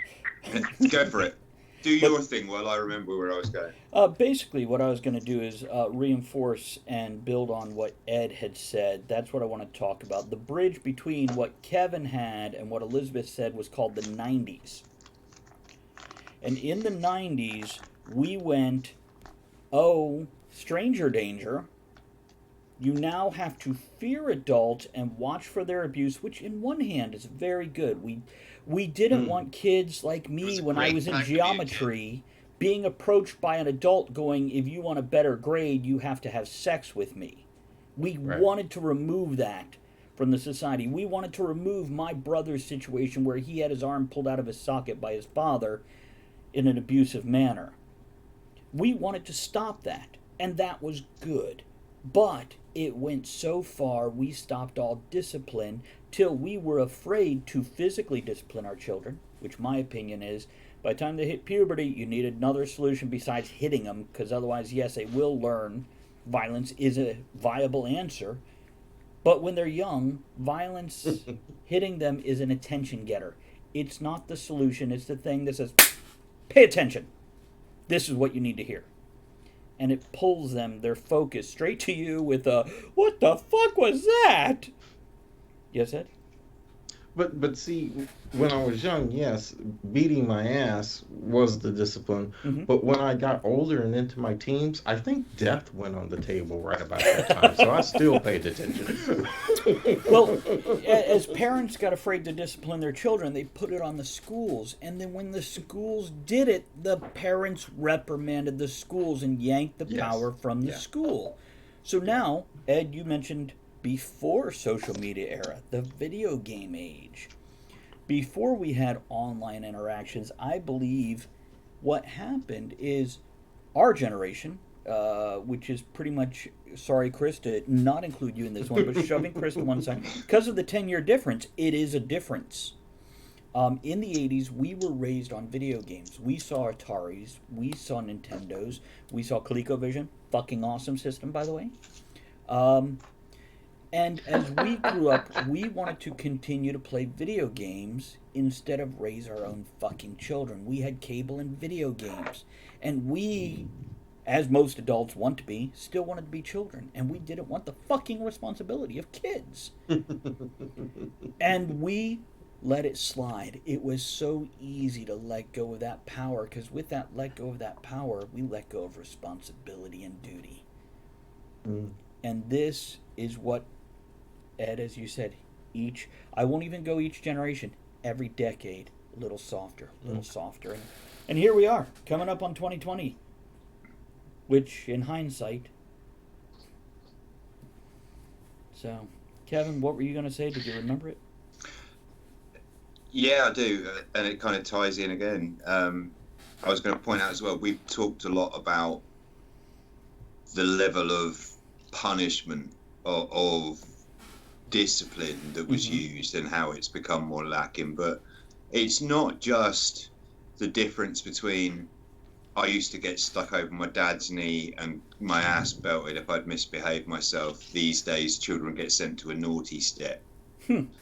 Go for it. Do your thing while I remember where I was going. Basically, what I was going to do is reinforce and build on what Ed had said. That's what I want to talk about. The bridge between what Kevin had and what Elizabeth said was called the 90s. And in the 90s, we went, stranger danger. You now have to fear adults and watch for their abuse, which in one hand is very good. We didn't want kids like me was a when I great was in time to be a geometry being approached by an adult going, if you want a better grade, you have to have sex with me. We Right. wanted to remove that from the society. We wanted to remove my brother's situation where he had his arm pulled out of his socket by his father in an abusive manner. We wanted to stop that, and that was good. But it went so far, we stopped all discipline till we were afraid to physically discipline our children, which my opinion is, by the time they hit puberty, you need another solution besides hitting them, because otherwise, yes, they will learn violence is a viable answer. But when they're young, violence, hitting them is an attention getter. It's not the solution, it's the thing that says, pay attention. This is what you need to hear. And it pulls them, their focus, straight to you with a, what the fuck was that? Yes, Ed? But see, when I was young, yes, beating my ass was the discipline. Mhm. But when I got older and into my teens, I think death went on the table right about that time. So I still paid attention. Well, as parents got afraid to discipline their children, they put it on the schools. And then when the schools did it, the parents reprimanded the schools and yanked the Yes. power from the Yeah. school. So now, Ed, you mentioned before social media era, the video game age. Before we had online interactions, I believe what happened is our generation, which is pretty much, sorry, Chris, to not include you in this one, but shoving Chris to one side, because of the 10-year difference, it is a difference. In the 80s, we were raised on video games. We saw Ataris, we saw Nintendos, we saw ColecoVision, fucking awesome system, by the way. And as we grew up, we wanted to continue to play video games instead of raise our own fucking children. We had cable and video games. And we, as most adults want to be, still wanted to be children. And we didn't want the fucking responsibility of kids. And we let it slide. It was so easy to let go of that power, because with that let go of that power, we let go of responsibility and duty. And this is what, Ed, as you said, I won't even go each generation, every decade, a little softer, a little softer. And here we are, coming up on 2020, which in hindsight. So, Kevin, what were you going to say? Did you remember it? Yeah, I do, and it kind of ties in again. I was going to point out as well, we've talked a lot about the level of punishment of discipline that was used and how it's become more lacking, but it's not just the difference between I used to get stuck over my dad's knee and my ass belted if I'd misbehaved myself. These days children get sent to a naughty step.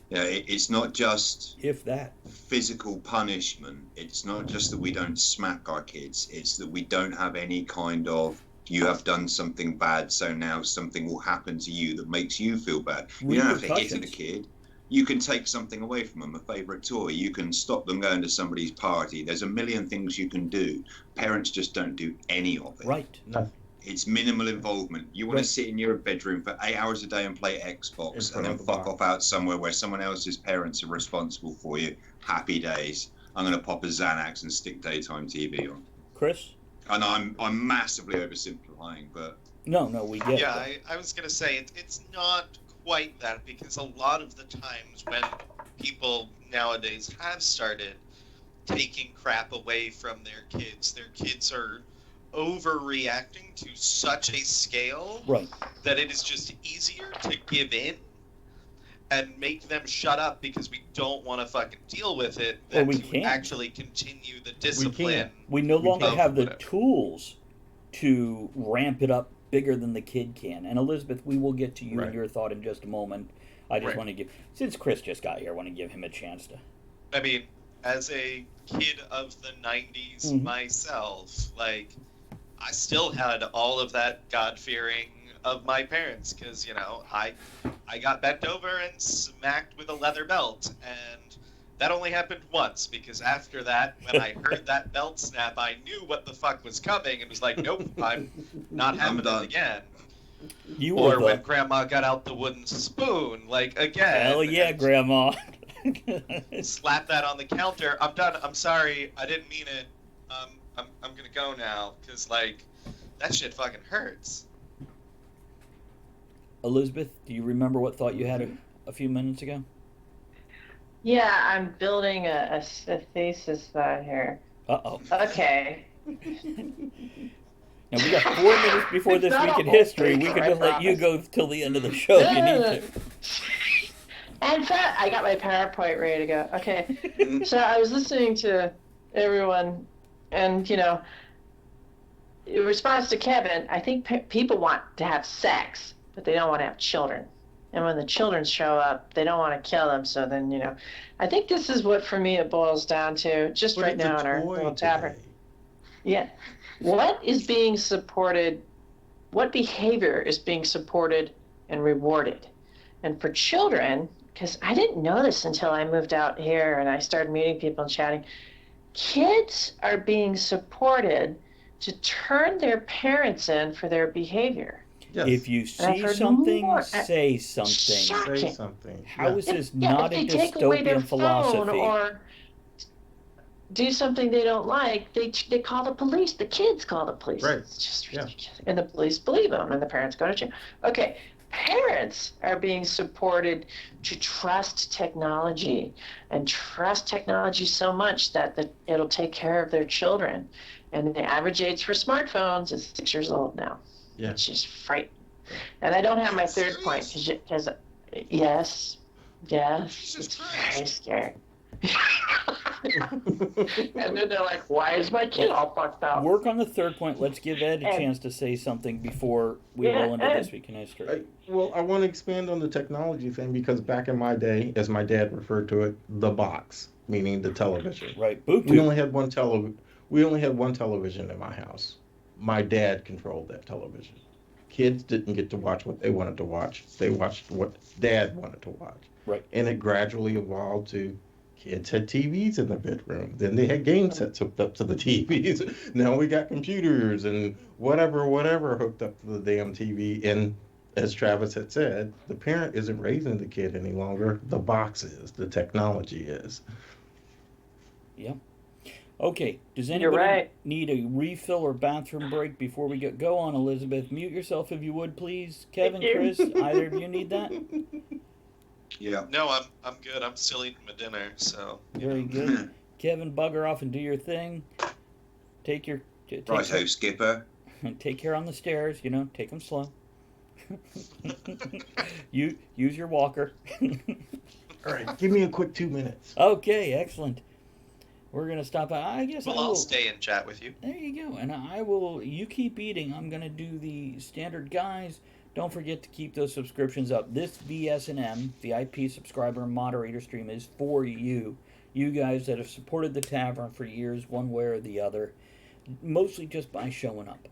It's not just If that. physical punishment. It's not just that we don't smack our kids, it's that we don't have any kind of, you have done something bad, so now something will happen to you that makes you feel bad. You don't have to hit a Repercussions. kid. You can take something away from them, a favourite toy. You can stop them going to somebody's party. There's a million things you can do. Parents just don't do any of it. Right. Nothing. It's minimal involvement. You want Right. to sit in your bedroom for 8 hours a day and play In Xbox front and then of the fuck bar. off out somewhere where someone else's parents are responsible for you. Happy days. I'm going to pop a Xanax and stick daytime TV on. Chris? And I'm massively oversimplifying, but No, we get Yeah, it. I was gonna say it's not quite that, because a lot of the times when people nowadays have started taking crap away from their kids are overreacting to such a scale Right. that it is just easier to give in and make them shut up because we don't want to fucking deal with it Or than we to can't. actually continue the discipline. We no We longer can't. have the whatever. tools to ramp it up bigger than the kid can. And Elizabeth, we will get to you and Right. your thought in just a moment. I just Right. want to give, since Chris just got here, I want to give him a chance to. I mean, as a kid of the 90s Mhm. myself, like, I still had all of that God-fearing of my parents, because, I got bent over and smacked with a leather belt, and that only happened once, because after that, when I heard that belt snap, I knew what the fuck was coming, and was like, nope, I'm not having it done. again. You were Or when the Grandma got out the wooden spoon, like, again. hell yeah, and Grandma. slap that on the counter. I'm done. I'm sorry. I didn't mean it. I'm gonna go now, because, like, that shit fucking hurts. Elizabeth, do you remember what thought you had a few minutes ago? Yeah, I'm building a thesis thought here. Uh-oh. Okay. Now we got 4 minutes before It's this not week a in whole history. We paper, could I just let you promise. go till the end of the show if you need to. In fact, I got my PowerPoint ready to go. Okay. Mm. So I was listening to everyone, and in response to Kevin, I think people want to have sex, but they don't want to have children. And when the children show up, they don't want to kill them. So then, I think this is what for me it boils down to, just But right it's a now in our toy little tavern. today. Yeah. What is being supported? What behavior is being supported and rewarded? And for children, because I didn't know this until I moved out here and I started meeting people and chatting, kids are being supported to turn their parents in for their behavior. Yes. If you And I've see heard something, more. say something. Say Shocking. something. How is this Yeah, not if a they take away their dystopian phone philosophy? or do something they don't like, they call the police. The kids call the police. Right. It's just Yeah. ridiculous. And the police believe them, and the parents go to jail. Okay, parents are being supported to trust technology and trust technology so much that it'll take care of their children. And the average age for smartphones is 6 years old now. Yeah. It's just frightening. And I don't have my third point because yes, Jesus it's Christ. very scary. And then they're like, why is my kid all fucked up? Work on the third point. Let's give Ed a And- chance to say something before we Yeah, roll into Ed. this week in history. I want to expand on the technology thing because back in my day, as my dad referred to it, the box, meaning the television. Right, We Bluetooth. only had one We only had one television in my house. My dad controlled that television. Kids didn't get to watch what they wanted to watch. They watched what dad wanted to watch. Right. And it gradually evolved to kids had TVs in the bedroom. Then they had game sets hooked up to the TVs. Now we got computers and whatever hooked up to the damn TV. And as Travis had said, the parent isn't raising the kid any longer. The box is, the technology is. Yeah. Okay. Does You're anybody right. need a refill or bathroom break before we go on, Elizabeth? Mute yourself if you would, please. Kevin, Thank you. Chris, either of you need that? Yeah. No, I'm good. I'm still eating my dinner, so. Very good. Kevin, bugger off and do your thing. Take your Righto, Skipper. take care on the stairs. Take them slow. You use your walker. All right, give me a quick 2 minutes. Okay, excellent. We're gonna stop. I guess Well, I I'll will. stay and chat with you. There you go. And I will. You keep eating. I'm gonna do the standard guys. Don't forget to keep those subscriptions up. This VSNM VIP subscriber moderator stream is for you. You guys that have supported the tavern for years, one way or the other, mostly just by showing up.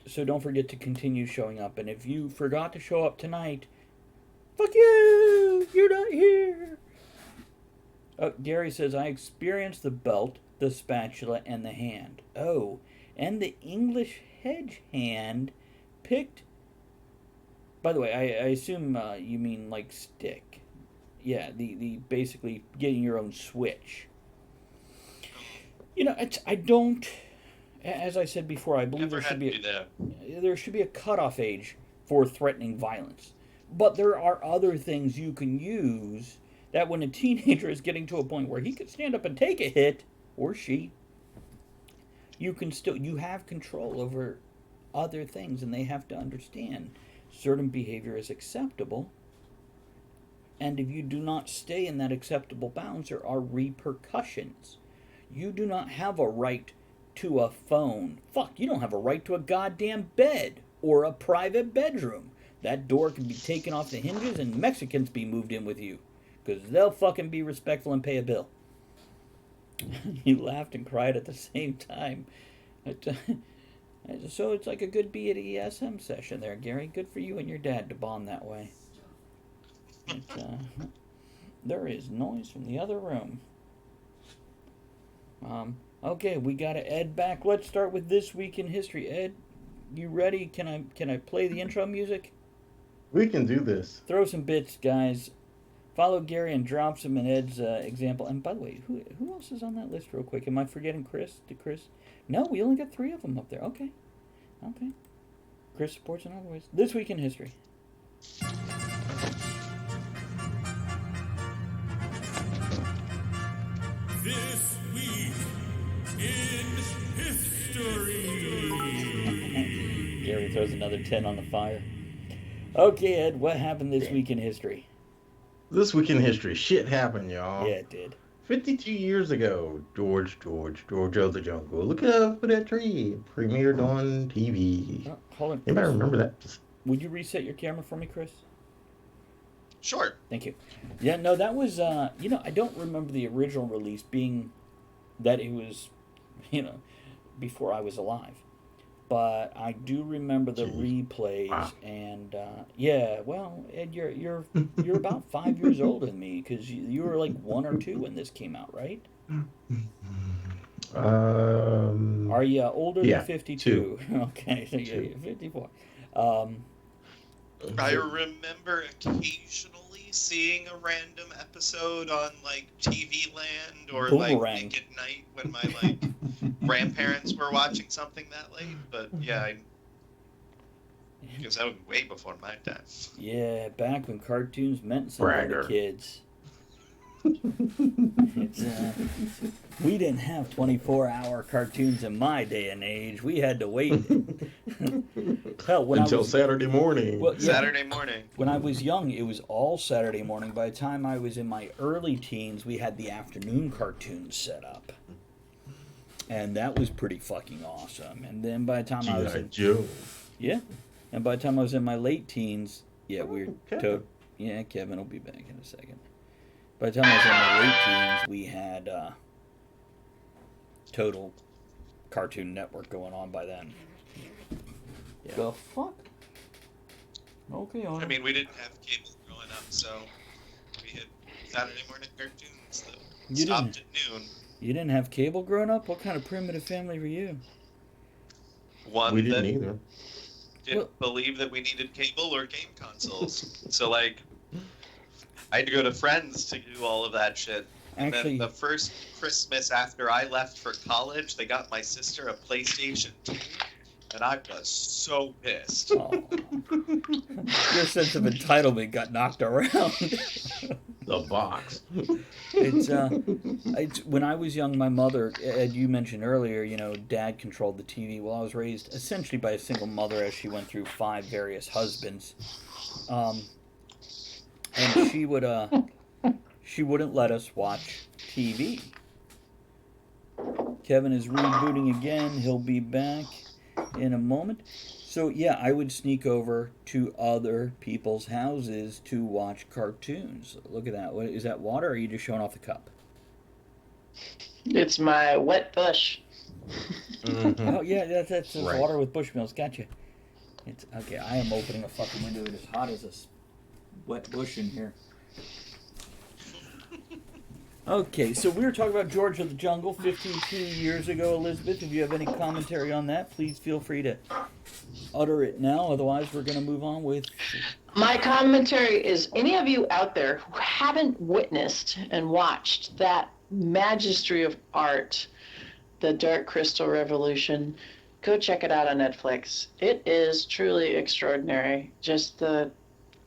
So don't forget to continue showing up. And if you forgot to show up tonight, fuck you! You're not here. Gary says, I experienced the belt, the spatula, and the hand. Oh, and the English hedge hand picked. By the way, I assume you mean like stick. Yeah, the basically getting your own switch. I don't. As I said before, I believe Never had to do that. there should be a cutoff age for threatening violence. But there are other things you can use that when a teenager is getting to a point where he could stand up and take a hit, or she, you have control over other things, and they have to understand certain behavior is acceptable. And if you do not stay in that acceptable bounds, there are repercussions. You do not have a right to a phone. Fuck, you don't have a right to a goddamn bed or a private bedroom. That door can be taken off the hinges and Mexicans be moved in with you. Because they'll fucking be respectful and pay a bill. You laughed and cried at the same time. So it's like a good BDSM session there, Gary. Good for you and your dad to bond that way. There is noise from the other room. Okay, we got Ed back. Let's start with This Week in History. Ed, you ready? Can I play the intro music? We can do this. Throw some bits, guys. Follow Gary and drop some in Ed's example. And by the way, who else is on that list real quick? Am I forgetting Chris? Did Chris? No, we only got 3 of them up there. Okay. Chris supports in other ways. This Week in History. This week in history. Gary throws another 10 on the fire. Okay, Ed, what happened this week in history? This week in history, shit happened, y'all. Yeah, it did. 52 years ago, George of the Jungle. Look up for that tree. Premiered on TV. Hold on. Anybody remember that? Would you reset your camera for me, Chris? Sure. Thank you. Yeah, no, that was, I don't remember the original release being that it was, before I was alive. But I do remember the replays, and yeah, well, Ed, you're about 5 years older than me because you were like 1 or 2 when this came out, right? Are you older than 52? Okay, so you're 54. I remember occasionally seeing a random episode on like TV Land or Boomerang. like Nick at Night when my like grandparents were watching something that late. But yeah, because that was way before my time. Yeah, back when cartoons meant something to kids. We didn't have 24-hour cartoons in my day and age. We had to wait. Hell, until Saturday morning. Well, yeah, Saturday morning. When I was young, it was all Saturday morning. By the time I was in my early teens, we had the afternoon cartoons set up. And that was pretty fucking awesome. And then by the time I was in... Joe. Yeah. And by the time I was in my late teens, Kevin will be back in a second. By the time I was in my late teens, we had Total Cartoon Network going on by then. Yeah. The fuck? Okay, I mean, we didn't have cable growing up, so we had Saturday morning cartoons that stopped at noon. You didn't have cable growing up? What kind of primitive family were you? One we that didn't either. didn't believe that we needed cable or game consoles. So, like, I had to go to friends to do all of that shit. And then the first Christmas after I left for college, they got my sister a PlayStation 2, and I was so pissed. Oh. Your sense of entitlement got knocked around. The box. It's when I was young, my mother, Ed, you mentioned earlier, Dad controlled the TV. Well, I was raised essentially by a single mother as she went through 5 various husbands. And she wouldn't let us watch TV. Kevin is rebooting again. He'll be back in a moment. So yeah, I would sneak over to other people's houses to watch cartoons. Look at that. What is that, water, or are you just showing off the cup? It's my wet bush. Mm-hmm. Oh yeah, that's Right. water with Bushmills. Gotcha. It's okay. I am opening a fucking window. It is hot as a wet bush in here. Okay, so we were talking about George of the Jungle 52 years ago, Elizabeth. If you have any commentary on that, please feel free to utter it now. Otherwise, we're going to move on with... My commentary is, any of you out there who haven't witnessed and watched that majesty of art The Dark Crystal Revolution. Go check it out on Netflix. It is truly extraordinary. Just the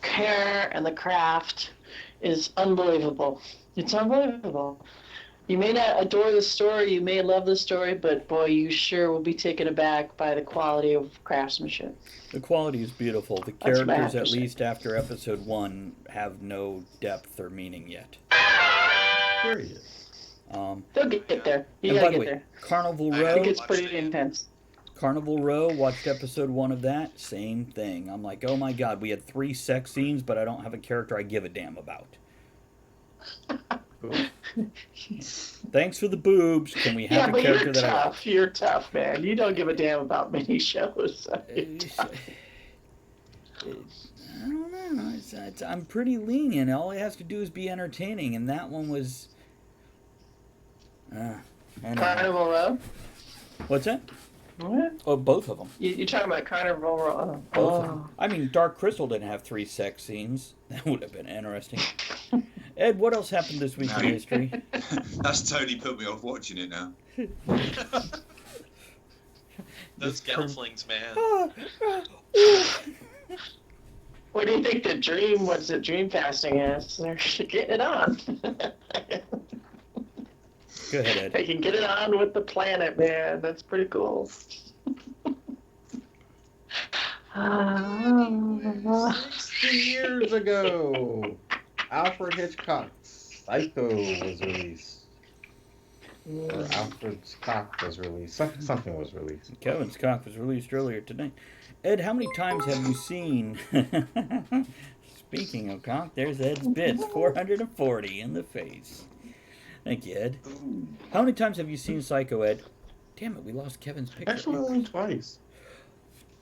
care and the craft is unbelievable. It's unbelievable. You may not adore the story, you may love the story, but boy, you sure will be taken aback by the quality of craftsmanship. The quality is beautiful. The That's what I have characters, to at say. least after episode 1, have no depth or meaning yet. Period. They'll get there. You And gotta by the get way, there. Carnival I I think Row, it's pretty intense. Carnival Row, watched episode 1 of that, same thing. I'm like, oh my god, we had 3 sex scenes, but I don't have a character I give a damn about. Cool. Thanks for the boobs. Can we have Yeah, a but character you're that tough. You're tough, man. You don't give a damn about many shows. So I you're like? tough. I don't know. I'm pretty lenient. All it has to do is be entertaining, and that one was. Anyway. Carnival Row? What's that? What? Oh, both of them. You're talking about Carnival Row? Both of them. I mean, Dark Crystal didn't have 3 sex scenes. That would have been interesting. Ed, what else happened this week in No. history? That's totally put me off watching it now. Those gelflings, man. What do you think the dream was? The dream fasting is? They're getting it on. Go ahead, Ed. They can get it on with the planet, man. That's pretty cool. 60 years ago, Alfred Hitchcock's Psycho was released. Or Alfred's Cock was released. Something was released. Kevin's cock was released earlier today. Ed, how many times have you seen... Speaking of cock, there's Ed's bits. 440 in the face. Thank you, Ed. How many times have you seen Psycho, Ed? Damn it, we lost Kevin's picture. Actually, only twice.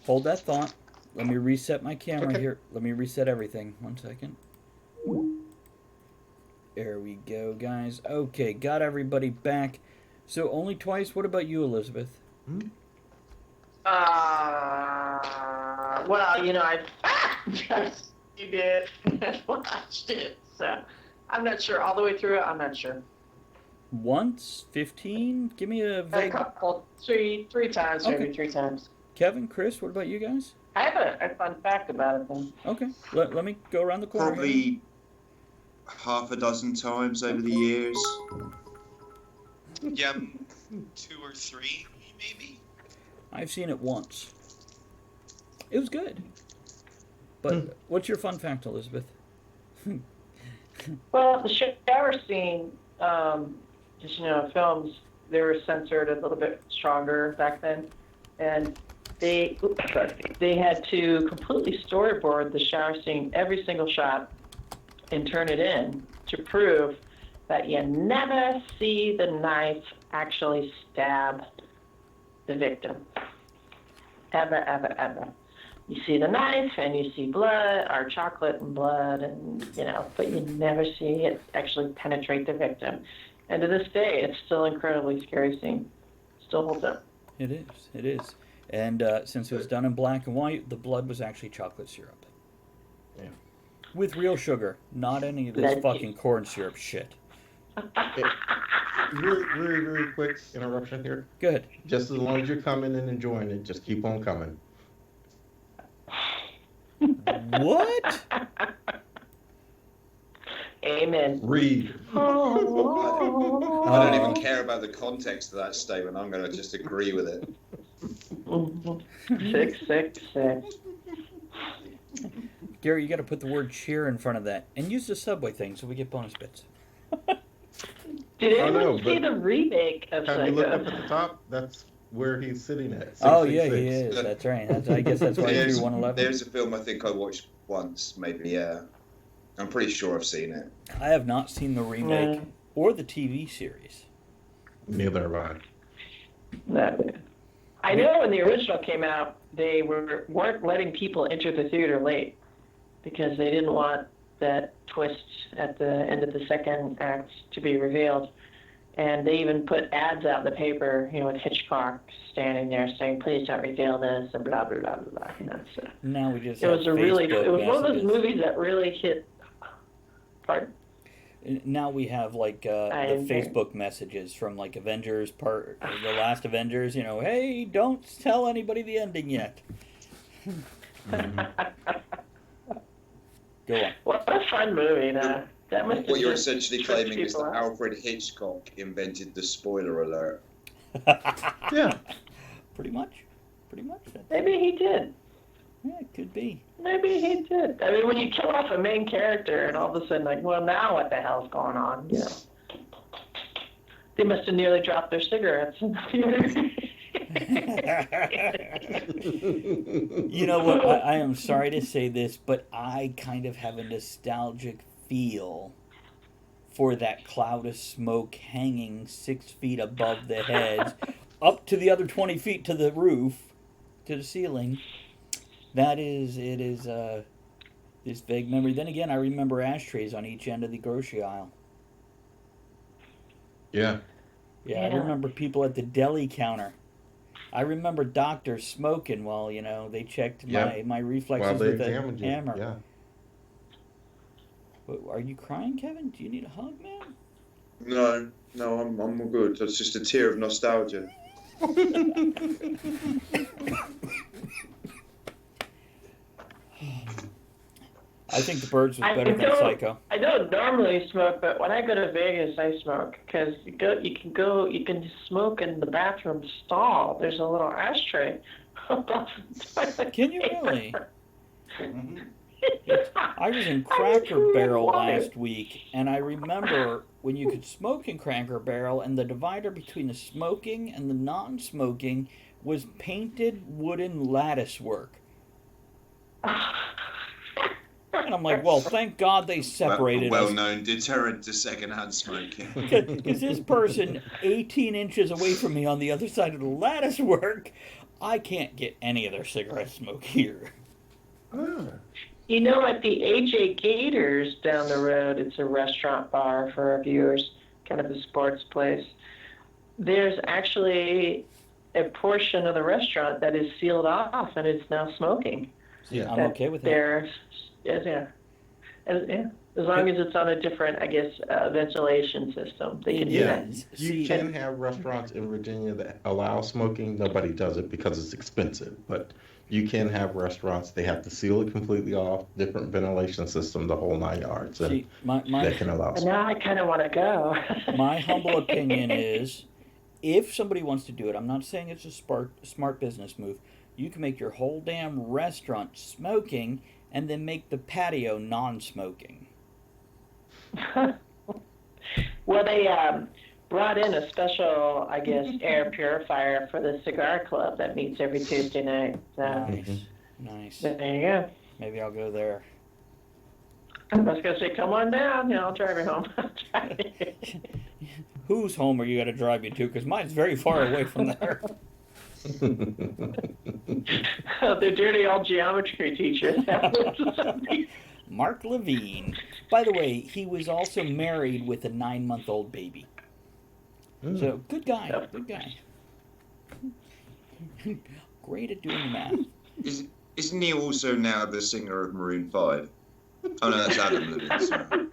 Hold that thought. Let me reset my camera Okay. here. Let me reset everything. 1 second. There we go, guys. Okay, got everybody back. So only twice? What about you, Elizabeth? Well, you know, you did. I watched it, so I'm not sure. All the way through it, I'm not sure. Once? 15? Give me a A vague... couple, three times, maybe Okay. 3 times. Kevin, Chris, what about you guys? I have a fun fact about it, then. Okay, let me go around the corner. here. Probably half a dozen times over the years. Yeah, 2 or 3, maybe. I've seen it once. It was good. But what's your fun fact, Elizabeth? Well, the shower scene, just, films, they were censored a little bit stronger back then. And they had to completely storyboard the shower scene, every single shot, and turn it in to prove that you never see the knife actually stab the victim. Ever, ever, ever. You see the knife and you see blood or chocolate and blood but you never see it actually penetrate the victim. And to this day, it's still an incredibly scary scene. Still holds up. It is. And since it was done in black and white, the blood was actually chocolate syrup. Yeah. With real sugar, not any of this Thank you. fucking corn syrup shit. Very, very quick interruption here. Go ahead. Just as long as you're coming and enjoying it, just keep on coming. What? Amen. Read. I don't even care about the context of that statement. I'm going to just agree with it. 666. Gary, you got to put the word cheer in front of that. And use the Subway thing so we get bonus bits. Did I anyone know, see but the remake of Have you looked up Psycho? at the top? That's where he's sitting at. Oh, yeah, he 666. is. That's right. I guess that's why you There's, do 111. there's a film I think I watched once, maybe, yeah. I'm pretty sure I've seen it. I have not seen the remake No. or the TV series. Neither have I. No. I know when the original came out, they weren't letting people enter the theater late because they didn't want that twist at the end of the second act to be revealed. And they even put ads out in the paper, with Hitchcock standing there saying, "Please don't reveal this," and blah blah blah blah. So Now we just it have was it was one of those messages. movies that really hit. Pardon? now we have like the Facebook messages from like Avengers the last Avengers. You know, hey, don't tell anybody the ending yet. Go on. What a fun movie, though. That must What have you're just essentially tripped claiming is people that out. Alfred Hitchcock invented the spoiler alert. Yeah. Pretty much. Maybe he did. Yeah, it could be. Maybe he did. I mean, when you kill off a main character and all of a sudden, like, well, now what the hell's going on? You know, they must have nearly dropped their cigarettes in the theater. You know what? I am sorry to say this, but I kind of have a nostalgic feel for that cloud of smoke hanging 6 feet above the heads, up to the other 20 feet to the roof, to the ceiling. It is this vague memory. Then again, I remember ashtrays on each end of the grocery aisle. Yeah. Yeah, I remember people at the deli counter. I remember doctors smoking while, you know, they checked my reflexes While they with a examined you. hammer. Yeah. Are you crying, Kevin? Do you need a hug, man? No, I'm all good. That's just a tear of nostalgia. I think The Birds was better than Psycho. I don't normally smoke, but when I go to Vegas, I smoke because you can smoke in the bathroom stall. There's a little ashtray above the toilet. Can you really? I was in Cracker Barrel last week, and I remember when you could smoke in Cracker Barrel, and the divider between the smoking and the non-smoking was painted wooden lattice work. And I'm like, well, thank God they separated us. Well-known deterrent to secondhand smoking. Because this person 18 inches away from me on the other side of the lattice work, I can't get any of their cigarette smoke here. You know, at the AJ Gators down the road, it's a restaurant bar for our viewers, kind of a sports place. There's actually a portion of the restaurant that is sealed off and it's now smoking. Yeah, I'm okay with that. As long as it's on a different, I guess, ventilation system, they can do that. You can have restaurants in Virginia that allow smoking. Nobody does it because it's expensive, but you can have restaurants. They have to seal it completely off, different ventilation system, the whole 9 yards, and they can allow And smoking. now I kind of want to go. My humble opinion is, if somebody wants to do it, I'm not saying it's a smart business move. You can make your whole damn restaurant smoking, and then make the patio non-smoking. Well, they brought in a special, I guess, air purifier for the cigar club that meets every Tuesday night. So, Nice. there you go. Maybe I'll go there. I was going to say, come on down. I'll drive you home. Whose home are you going to drive me to? Because mine's very far away from there. They're dirty old geometry teachers. Mark Levine. By the way, he was also married with a 9-month-old baby. So, good guy. Good guy. Great at doing the math. Isn't he also now the singer of Maroon 5? Oh no, that's Adam Levine. Sorry.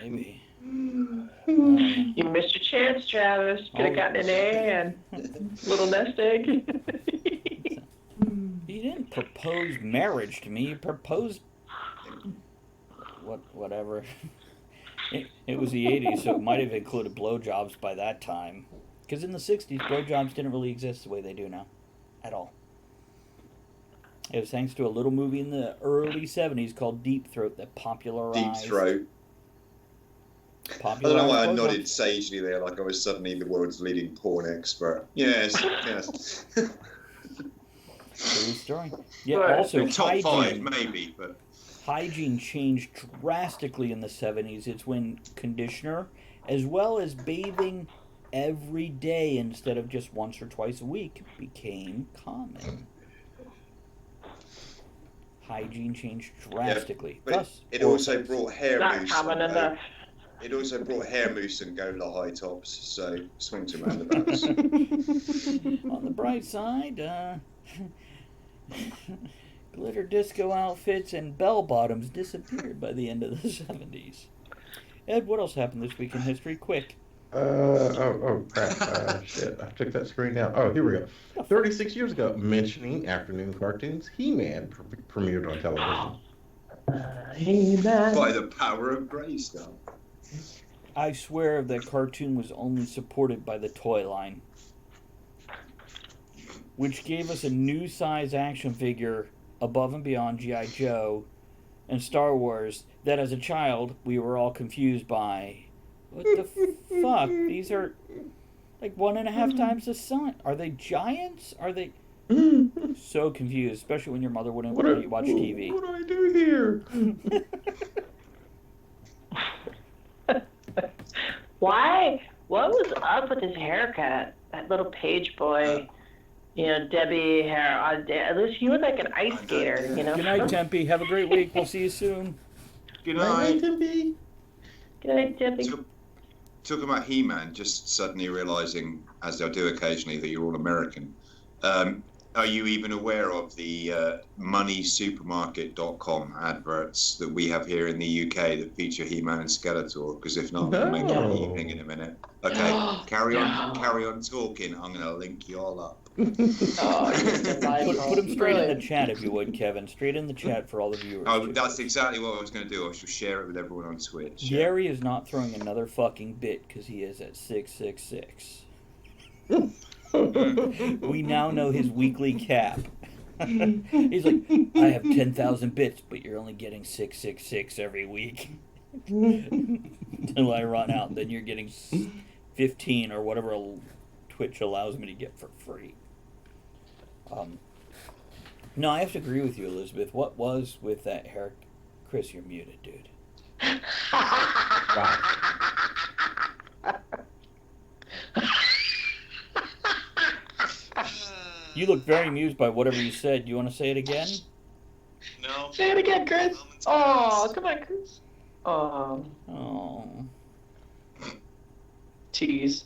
Maybe. You missed your chance, Travis. Could have gotten an A and little nest egg. He didn't propose marriage to me. He proposed whatever. It was the 80s, so it might have included blowjobs by that time. Because in the 60s, blowjobs didn't really exist the way they do now. At all. It was thanks to a little movie in the early 70s called Deep Throat that popularized... Deep Throat. I don't know why I nodded sagely there, like I was suddenly the world's leading porn expert. Yes. True story. Yeah, also top hygiene. 5 maybe, but Hygiene changed drastically in the 70s. It's when conditioner, as well as bathing every day instead of just once or twice a week, became common. Hygiene changed drastically. Yeah, but it also brought hair Not mousse. common enough. It also brought hair mousse and gola high tops, so swings and roundabouts. On the bright side, glitter disco outfits and bell bottoms disappeared by the end of the 70s. Ed, what else happened this week in history? Quick. Oh, crap. Shit, I took that screen down. Oh, here we go. 36 years ago, mentioning afternoon cartoons, He-Man premiered on television. He-Man. By the power of Grayskull. I swear that cartoon was only supported by the toy line, which gave us a new size action figure above and beyond G.I. Joe and Star Wars that as a child we were all confused by. What the fuck? These are like 1.5 times the size. Are they giants? Are they... So confused, especially when your mother wouldn't let you watch TV. What do I do here? Why? What was up with his haircut? That little page boy, Debbie hair. At least he was like an ice skater, Good night, Tempe. Have a great week. We'll see you soon. Good Night, night. Tempe. Good night, Debbie. Talking about He-Man, just suddenly realizing, as I do occasionally, that you're all American. Are you even aware of the moneysupermarket.com adverts that we have here in the UK that feature He-Man and Skeletor? Because if not, we'll make it an evening in a minute. Okay, carry on talking. I'm going to link you all up. Oh, Put him straight in the chat if you would, Kevin. Straight in the chat for all the viewers. Oh, that's exactly what I was going to do. I shall share it with everyone on Twitch. Gary is not throwing another fucking bit because he is at 666. We now know his weekly cap. He's like, I have 10,000 bits, but you're only getting 666 every week. Until I run out, then you're getting 15 or whatever Twitch allows me to get for free. No, I have to agree with you, Elizabeth. What was with that hair? Chris, you're muted, dude. Wow. You look very amused by whatever you said. You want to say it again? No. Say it again, Chris. Oh, come on, Chris. Oh, Oh. tease.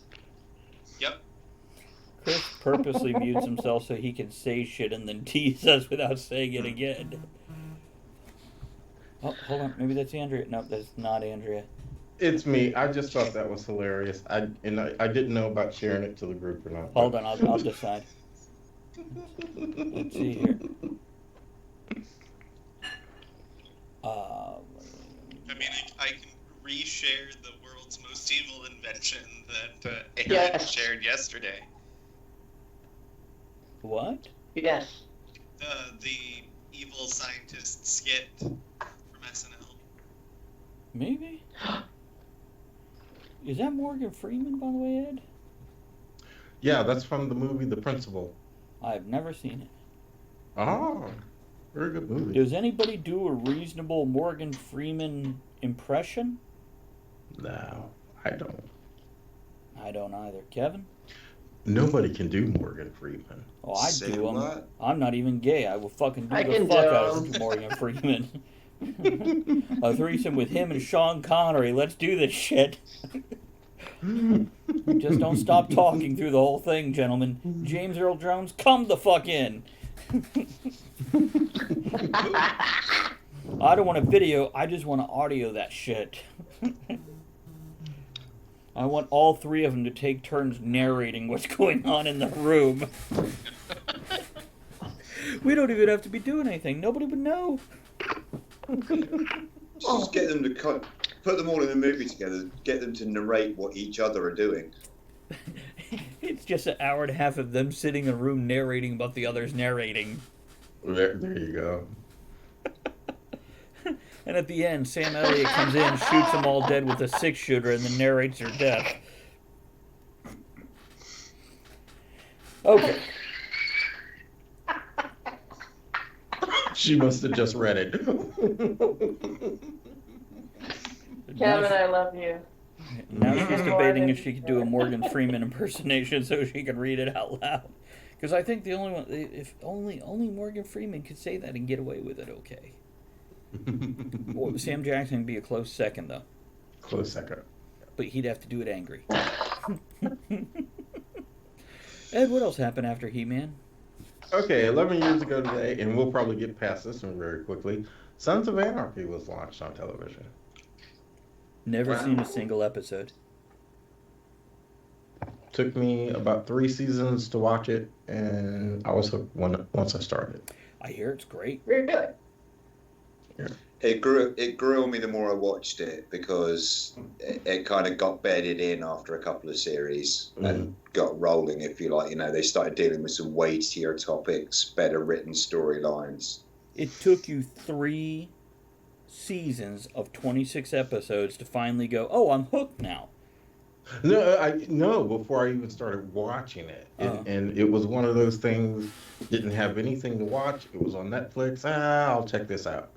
Yep. Chris purposely mutes himself so he can say shit and then tease us without saying it again. Oh, hold on. Maybe that's Andrea. No, that's not Andrea. It's me. I just thought that was hilarious. I didn't know about sharing it to the group or not. Hold on. I'll decide. Let's see here. I mean, I can reshare the world's most evil invention that Aaron Yes. shared yesterday. What? Yes. The evil scientist skit from SNL. Maybe? Is that Morgan Freeman, by the way, Ed? Yeah, that's from the movie The Principal. I've never seen it. Oh, very good movie. Does anybody do a reasonable Morgan Freeman impression? No, I don't. I don't either. Kevin? Nobody can do Morgan Freeman. Oh, I Say do. what? I'm not even gay. I will fucking do I the can fuck do out 'em. of Morgan Freeman. A threesome with him and Sean Connery. Let's do this shit. Just don't stop talking through the whole thing, gentlemen. James Earl Jones, come the fuck in. I don't want a video. I just want to audio that shit. I want all three of them to take turns narrating what's going on in the room. We don't even have to be doing anything. Nobody would know. Just get them to put them all in a movie together. Get them to narrate what each other are doing. It's just an hour and a half of them sitting in a room narrating about the others narrating. There you go. And at the end, Sam Elliott comes in, shoots them all dead with a 6-shooter, and then narrates their death. Okay. She must have just read it. Kevin, I love you. Now she's debating if she could do a Morgan Freeman impersonation so she can read it out loud. Because I think the only one, if only Morgan Freeman could say that and get away with it, okay. Well, Sam Jackson would be a close second, though. Close second. But he'd have to do it angry. Ed, what else happened after He-Man? Okay, 11 years ago today, and we'll probably get past this one very quickly. Sons of Anarchy was launched on television. Never Wow. seen a single episode. Took me about 3 seasons to watch it, and I was hooked once I started. I hear it's great. Really? It grew on me the more I watched it because it kind of got bedded in after a couple of series and got rolling, if you like. You know, they started dealing with some weightier topics, better written storylines. It took you 3 seasons of 26 episodes to finally go, oh, I'm hooked now. No, before I even started watching it. And it was one of those things, didn't have anything to watch. It was on Netflix. I'll check this out.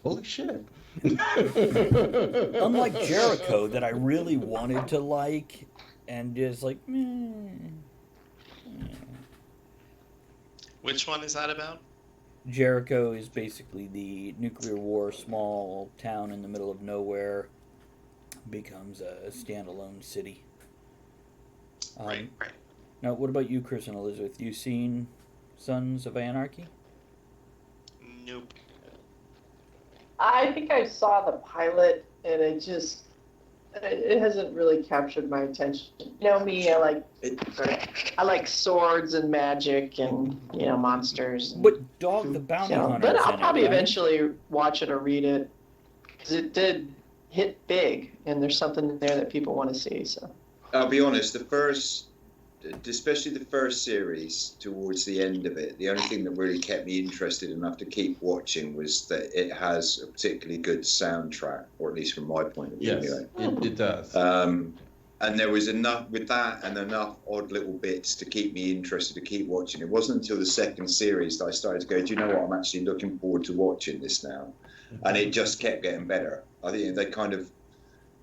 Holy shit. Unlike Jericho, that I really wanted to like, and just like, meh. Which one is that about? Jericho is basically the nuclear war, small town in the middle of nowhere, becomes a standalone city. Right. Now, what about you, Chris and Elizabeth? You seen Sons of Anarchy? Nope. I think I saw the pilot, and it hasn't really captured my attention. You know me, I like swords and magic and monsters. And, But Dog the Bounty Hunter. but I'll in probably it, right? eventually watch it or read it because it did hit big, and there's something in there that people want to see. So I'll be honest, especially the first series, towards the end of it, the only thing that really kept me interested enough to keep watching was that it has a particularly good soundtrack, or at least from my point of view. Yes, Anyway. it does. And there was enough with that and enough odd little bits to keep me interested to keep watching. It wasn't until the second series that I started to go, do you know what, I'm actually looking forward to watching this now. And it just kept getting better. I think they kind of,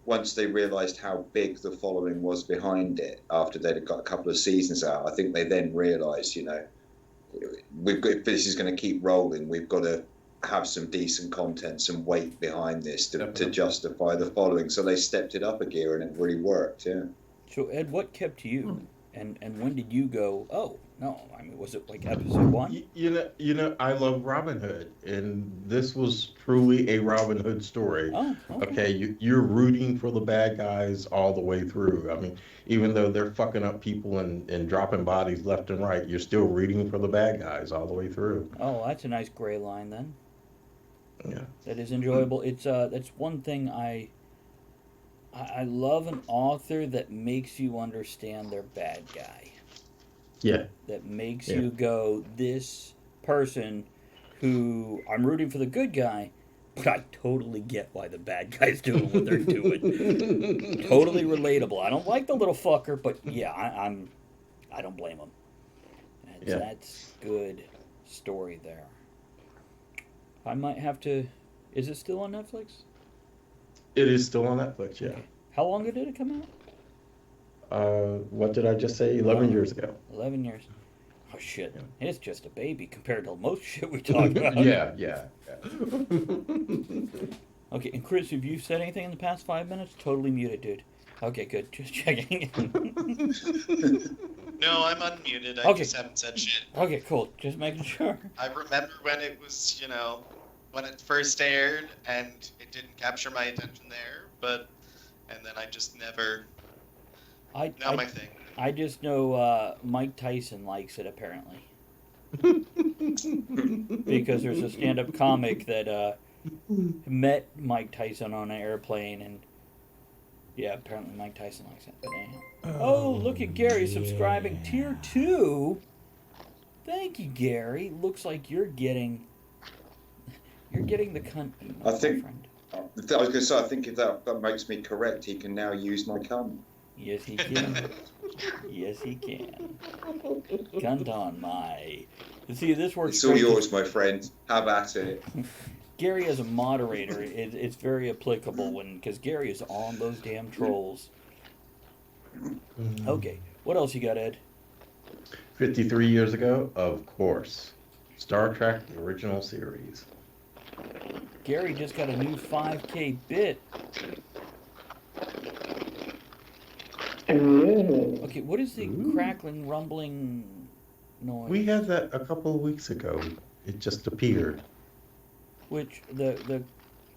once they realised how big the following was behind it, after they'd got a couple of seasons out, I think they then realised, if this is going to keep rolling, we've got to have some decent content, some weight behind this to justify the following. So they stepped it up a gear, and it really worked. Yeah. So Ed, what kept you, and when did you go? Oh no, I mean, was it like episode 1? I love Robin Hood, and this was truly a Robin Hood story. Oh, okay. You're rooting for the bad guys all the way through. I mean, even though they're fucking up people and dropping bodies left and right, you're still rooting for the bad guys all the way through. Oh, that's a nice gray line then. Yeah. That is enjoyable. It's that's one thing I love, an author that makes you understand their bad guy. Yeah. That makes you go, this person who I'm rooting for the good guy, but I totally get why the bad guy's doing what they're doing. Totally relatable. I don't like the little fucker, but yeah, I don't blame him. That's good story there. I might have to. Is it still on Netflix? It is still on Netflix. Yeah. How long ago did it come out? What did I just say? 11 years ago. 11 years. Oh shit! It's just a baby compared to most shit we talk about. Yeah. Okay, and Chris, have you said anything in the past 5 minutes? Totally muted, dude. Okay, good. Just checking. No, I'm unmuted. I just haven't said shit. Okay, cool. Just making sure. I remember when it was, when it first aired, and it didn't capture my attention there, and then I just never. Not my thing. I just know Mike Tyson likes it, apparently. Because there's a stand-up comic that met Mike Tyson on an airplane, and yeah, apparently Mike Tyson likes it. But oh, look at Gary subscribing tier 2. Thank you, Gary. Looks like you're getting the cunt. I think. I was going to say, I think if that makes me correct, he can now use my cunt. Yes, he can. Yes, he can. Cunt on my. See, this works. It's all yours, my friend. Have at it. Gary, as a moderator, it's very applicable because Gary is on those damn trolls. Okay, what else you got, Ed? 53 years ago, of course, Star Trek, the original series. Gary just got a new 5K bit. Okay, what is the crackling, rumbling noise? We had that a couple of weeks ago. It just appeared. Which, the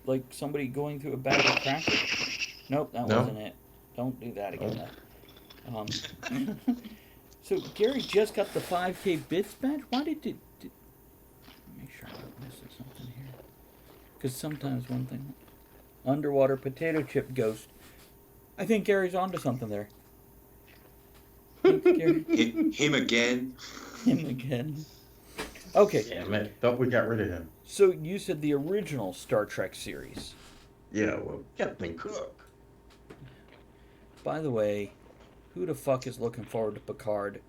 like somebody going through a bag of crackers? Nope, that No? wasn't it. Don't do that again. So Gary just got the 5K bits badge. Why did make sure I'm not missing something here? Because sometimes one thing, underwater potato chip ghost. I think Gary's onto something there. Gary, Him again. him again. Okay, Damn it. Thought we got rid of him. so you said the original Star Trek series. Yeah, well, Captain Cook. By the way, who the fuck is looking forward to Picard?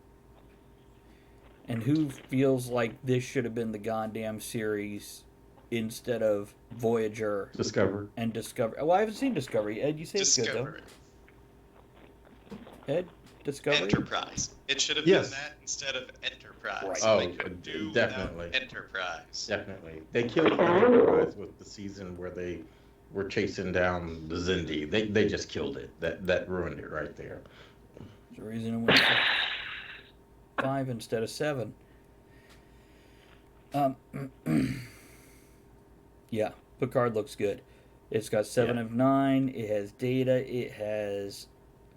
And who feels like this should have been the goddamn series instead of Voyager Discovery. and Discovery? Well, I haven't seen Discovery. Ed, you say it's good Discovery. though. Ed, Discovery. Enterprise. It should have Yes. been that instead of Enterprise. Right. Oh, They could do definitely. without Enterprise. Definitely. They killed Enterprise with the season where they were chasing down the Zindi. They just killed it. That ruined it right there. There's a reason it went 5 instead of 7. Yeah, Picard looks good. It's got 7 of 9. It has Data. It has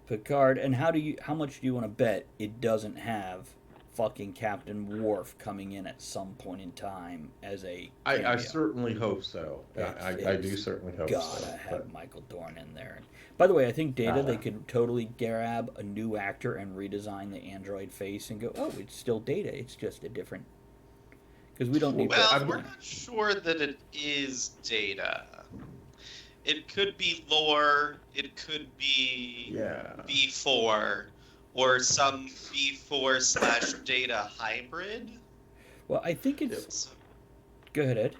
Picard. And how much do you want to bet it doesn't have fucking Captain Worf coming in at some point in time as a I cameo? certainly hope so. I do It's certainly hope gotta so. have But Michael Dorn in there. By the way, I think Data, they could totally grab a new actor and redesign the android face and go, oh, it's still Data. It's just a different... Because we don't need... Well, we're not sure that it is Data. It could be lore. It could be B4 or some B4/Data hybrid. Well, I think it's... Go ahead, Ed.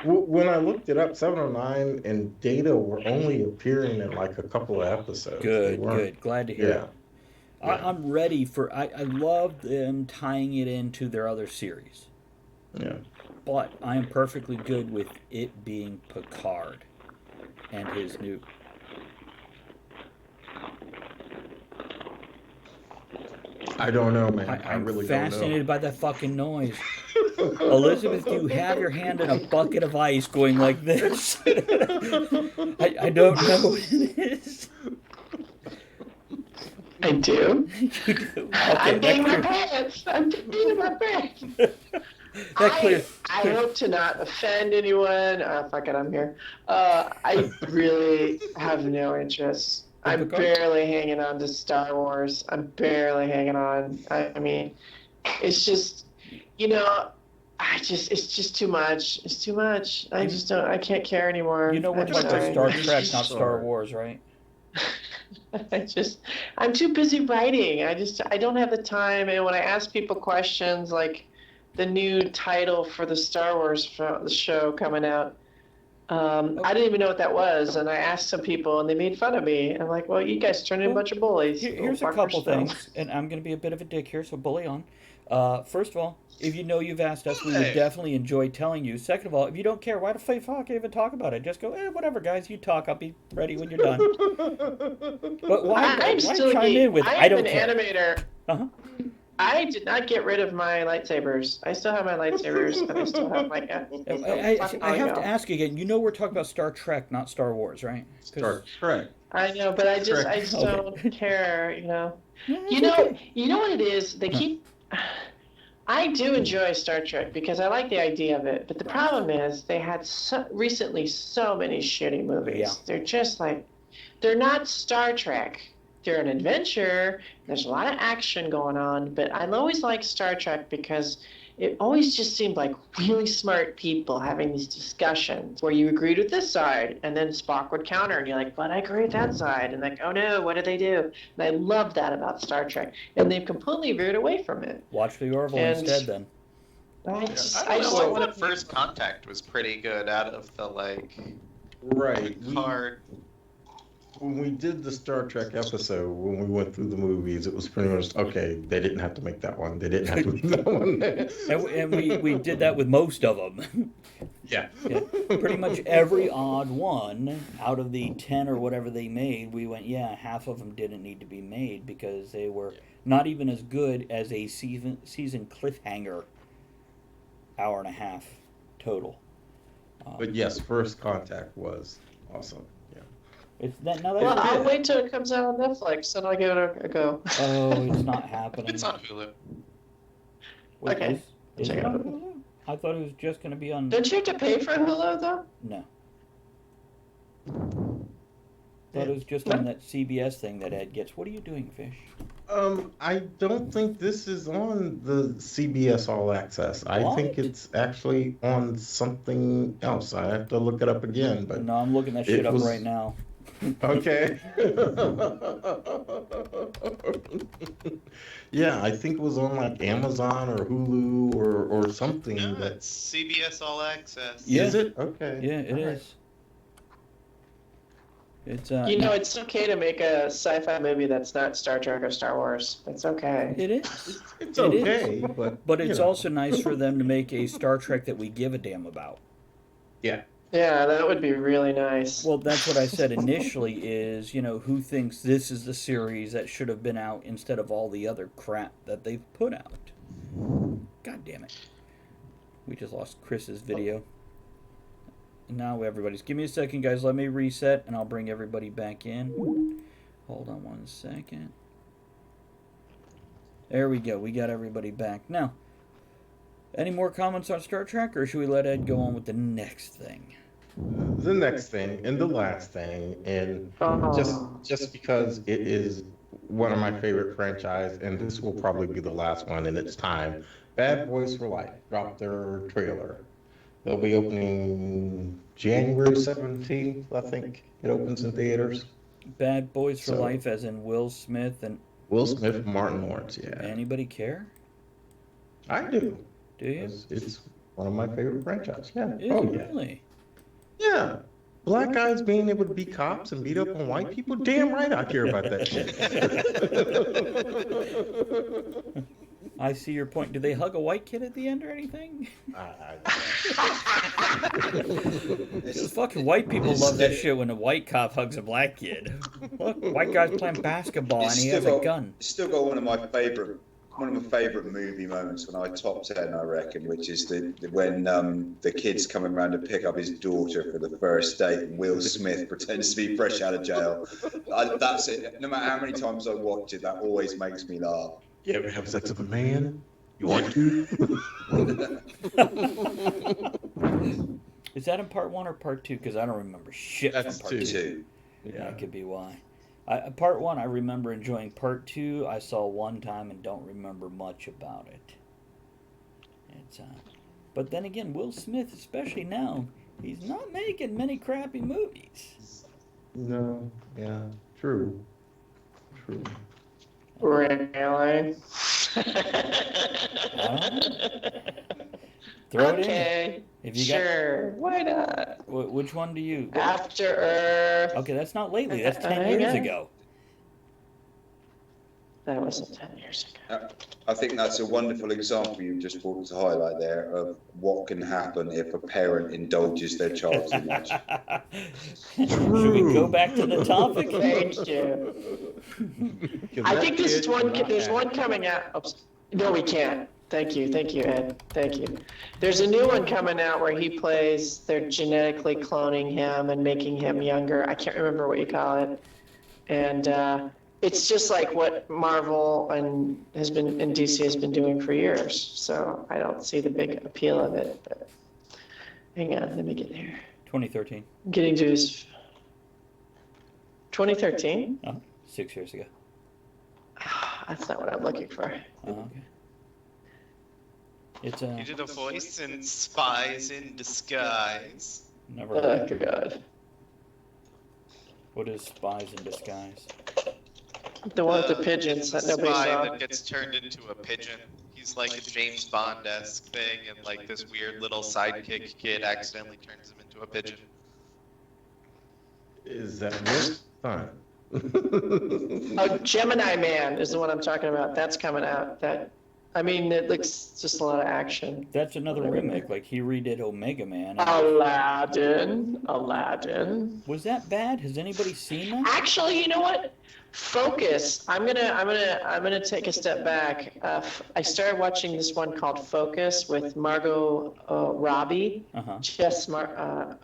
when I looked it up, 709 and Data were only appearing in like a couple of episodes. Good. Glad to hear it. Yeah. I'm ready for... I love them tying it into their other series. Yeah. But I am perfectly good with it being Picard and his new... I don't know, man. I I'm really fascinated by that fucking noise. Elizabeth, do you have your hand in a bucket of ice going like this? I don't know what it is. I do. You do. Okay, I'm peeing my pants. I'm peeing my pants. That clears. I hope to not offend anyone. Fuck it, I'm here. I really have no interest. I'm barely hanging on to Star Wars. I'm barely hanging on. I mean, it's just, it's just too much. It's too much. I can't care anymore. You know we're talking about Star Trek, not Star Wars, right? I'm too busy writing. I don't have the time. And when I ask people questions like the new title for the Star Wars show coming out, I didn't even know what that was, and I asked some people, and they made fun of me. I'm like, well, you guys turned in a bunch of bullies. Here's a couple things, and I'm going to be a bit of a dick here, so bully on. First of all, if you know you've asked us, we would definitely enjoy telling you. Second of all, if you don't care, why the fuck even talk about it? Just go, whatever, guys, you talk. I'll be ready when you're done. But why chime in with, I don't care? I'm an animator. Uh-huh. I did not get rid of my lightsabers. I still have my lightsabers, and I still have my... I have to ask again. You know we're talking about Star Trek, not Star Wars, right? Star Trek. I know, but I just don't care, Yeah, You know what it is? They keep... I do enjoy Star Trek because I like the idea of it, but the problem is they had recently so many shitty movies. Yeah. They're just like... They're not Star Trek. They're an adventure. There's a lot of action going on, but I always liked Star Trek because it always just seemed like really smart people having these discussions where you agreed with this side, and then Spock would counter, and you're like, but I agree with that side, and like, oh no, what did they do? And I love that about Star Trek, and they've completely veered away from it. Watch the Orville instead, then. I thought First Contact was pretty good out of the Right. Picard. When we did the Star Trek episode, when we went through the movies, it was pretty much, okay, they didn't have to make that one. They didn't have to make that one. and we did that with most of them. Yeah. Pretty much every odd one out of the 10 or whatever they made, we went, half of them didn't need to be made because they were not even as good as a season cliffhanger hour and a half total. But yes, First Contact was awesome. Yeah. It's that now. Well, That's I'll wait till it comes out on Netflix, and I'll give it a go. oh, it's not happening. It's on Hulu. Wait, Okay. Is Check it it on out. Hulu? I thought it was just going to be on. Don't you have to pay for Hulu though? No. Thought it was just on that CBS thing that Ed gets. What are you doing, Fish? I don't think this is on the CBS All Access. I think What? it's actually on something else. I have to look it up again, but No, I'm looking that shit up right now. okay. Yeah, I think it was on like Amazon or Hulu or something. No, That it's CBS All Access. Yeah. is it? Okay. Yeah, it All right. is. It's You know, it's okay to make a sci-fi movie that's not Star Trek or Star Wars. It's okay. it is. It's It is. okay, But you it's know. also nice for them to make a Star Trek that we give a damn about. Yeah. Yeah, that would be really nice. Well, that's what I said initially is, who thinks this is the series that should have been out instead of all the other crap that they've put out? God damn it. We just lost Chris's video. Now everybody's... Give me a second, guys. Let me reset, and I'll bring everybody back in. Hold on one second. There we go. We got everybody back. Now, any more comments on Star Trek, or should we let Ed go on with the next thing? The next thing and the last thing, and just because it is one of my favorite franchise, and this will probably be the last one in its time. Bad Boys for Life dropped their trailer. They'll be opening January 17th, I think. It opens in theaters. Bad Boys for So- Life, as in Will Smith and... Will Smith and Martin Lawrence, yeah. Anybody care? I do. Do you? It's one of my favorite franchises, yeah. Is Oh, it yeah. really? Yeah. Black guys being able to be cops and beat up on white people, damn right I care about that shit. I see your point. Do they hug a white kid at the end or anything? Because fucking white people love that shit when a white cop hugs a black kid. Look, white guy's playing basketball and he has a gun. It's still got one of my favourite movie moments when I top 10, I reckon, which is when the kid's coming around to pick up his daughter for the first date, and Will Smith pretends to be fresh out of jail. That's it. No matter how many times I watch it, that always makes me laugh. You ever have sex with a man? You want to? Is that in part 1 or part 2? Because I don't remember shit That's from part 2. Two. Yeah, that could be why. Part 1, I remember enjoying. Part 2, I saw one time and don't remember much about it. It's but then again, Will Smith, especially now, he's not making many crappy movies. No. Yeah. True. Really? Throw it Okay. in. If you Sure. Why not? got, which one do you? After Earth. Okay, that's not lately. That's 10 years ago. That wasn't 10 years ago. I think that's a wonderful example you just brought to highlight there of what can happen if a parent indulges their child too much. Should we go back to the topic? Thank you. I think this is one. There's one coming out. Oops. No, we can't. Thank you, Ed. Thank you. There's a new one coming out where he plays. They're genetically cloning him and making him younger. I can't remember what you call it. And it's just like what Marvel and DC has been doing for years. So I don't see the big appeal of it. But hang on, let me get there. 2013. I'm getting to his 2013. 6 years ago. That's not what I'm looking for. Okay. It's You did a voice in Spies in Disguise. never. Oh God. What is Spies in Disguise? The one with the pigeons It's that a nobody spy saw. that gets turned into a pigeon. He's like a James Bond-esque thing, and like this weird little sidekick kid accidentally turns him into a pigeon. Is that Will? Fine. Oh, Gemini Man is the one I'm talking about. That's coming out. It looks just a lot of action. That's another remake. Like he redid Omega Man. Aladdin. Was that bad? Has anybody seen that? Actually, you know what? Focus. I'm gonna take a step back. I started watching this one called Focus with Margot Robbie, Uh-huh.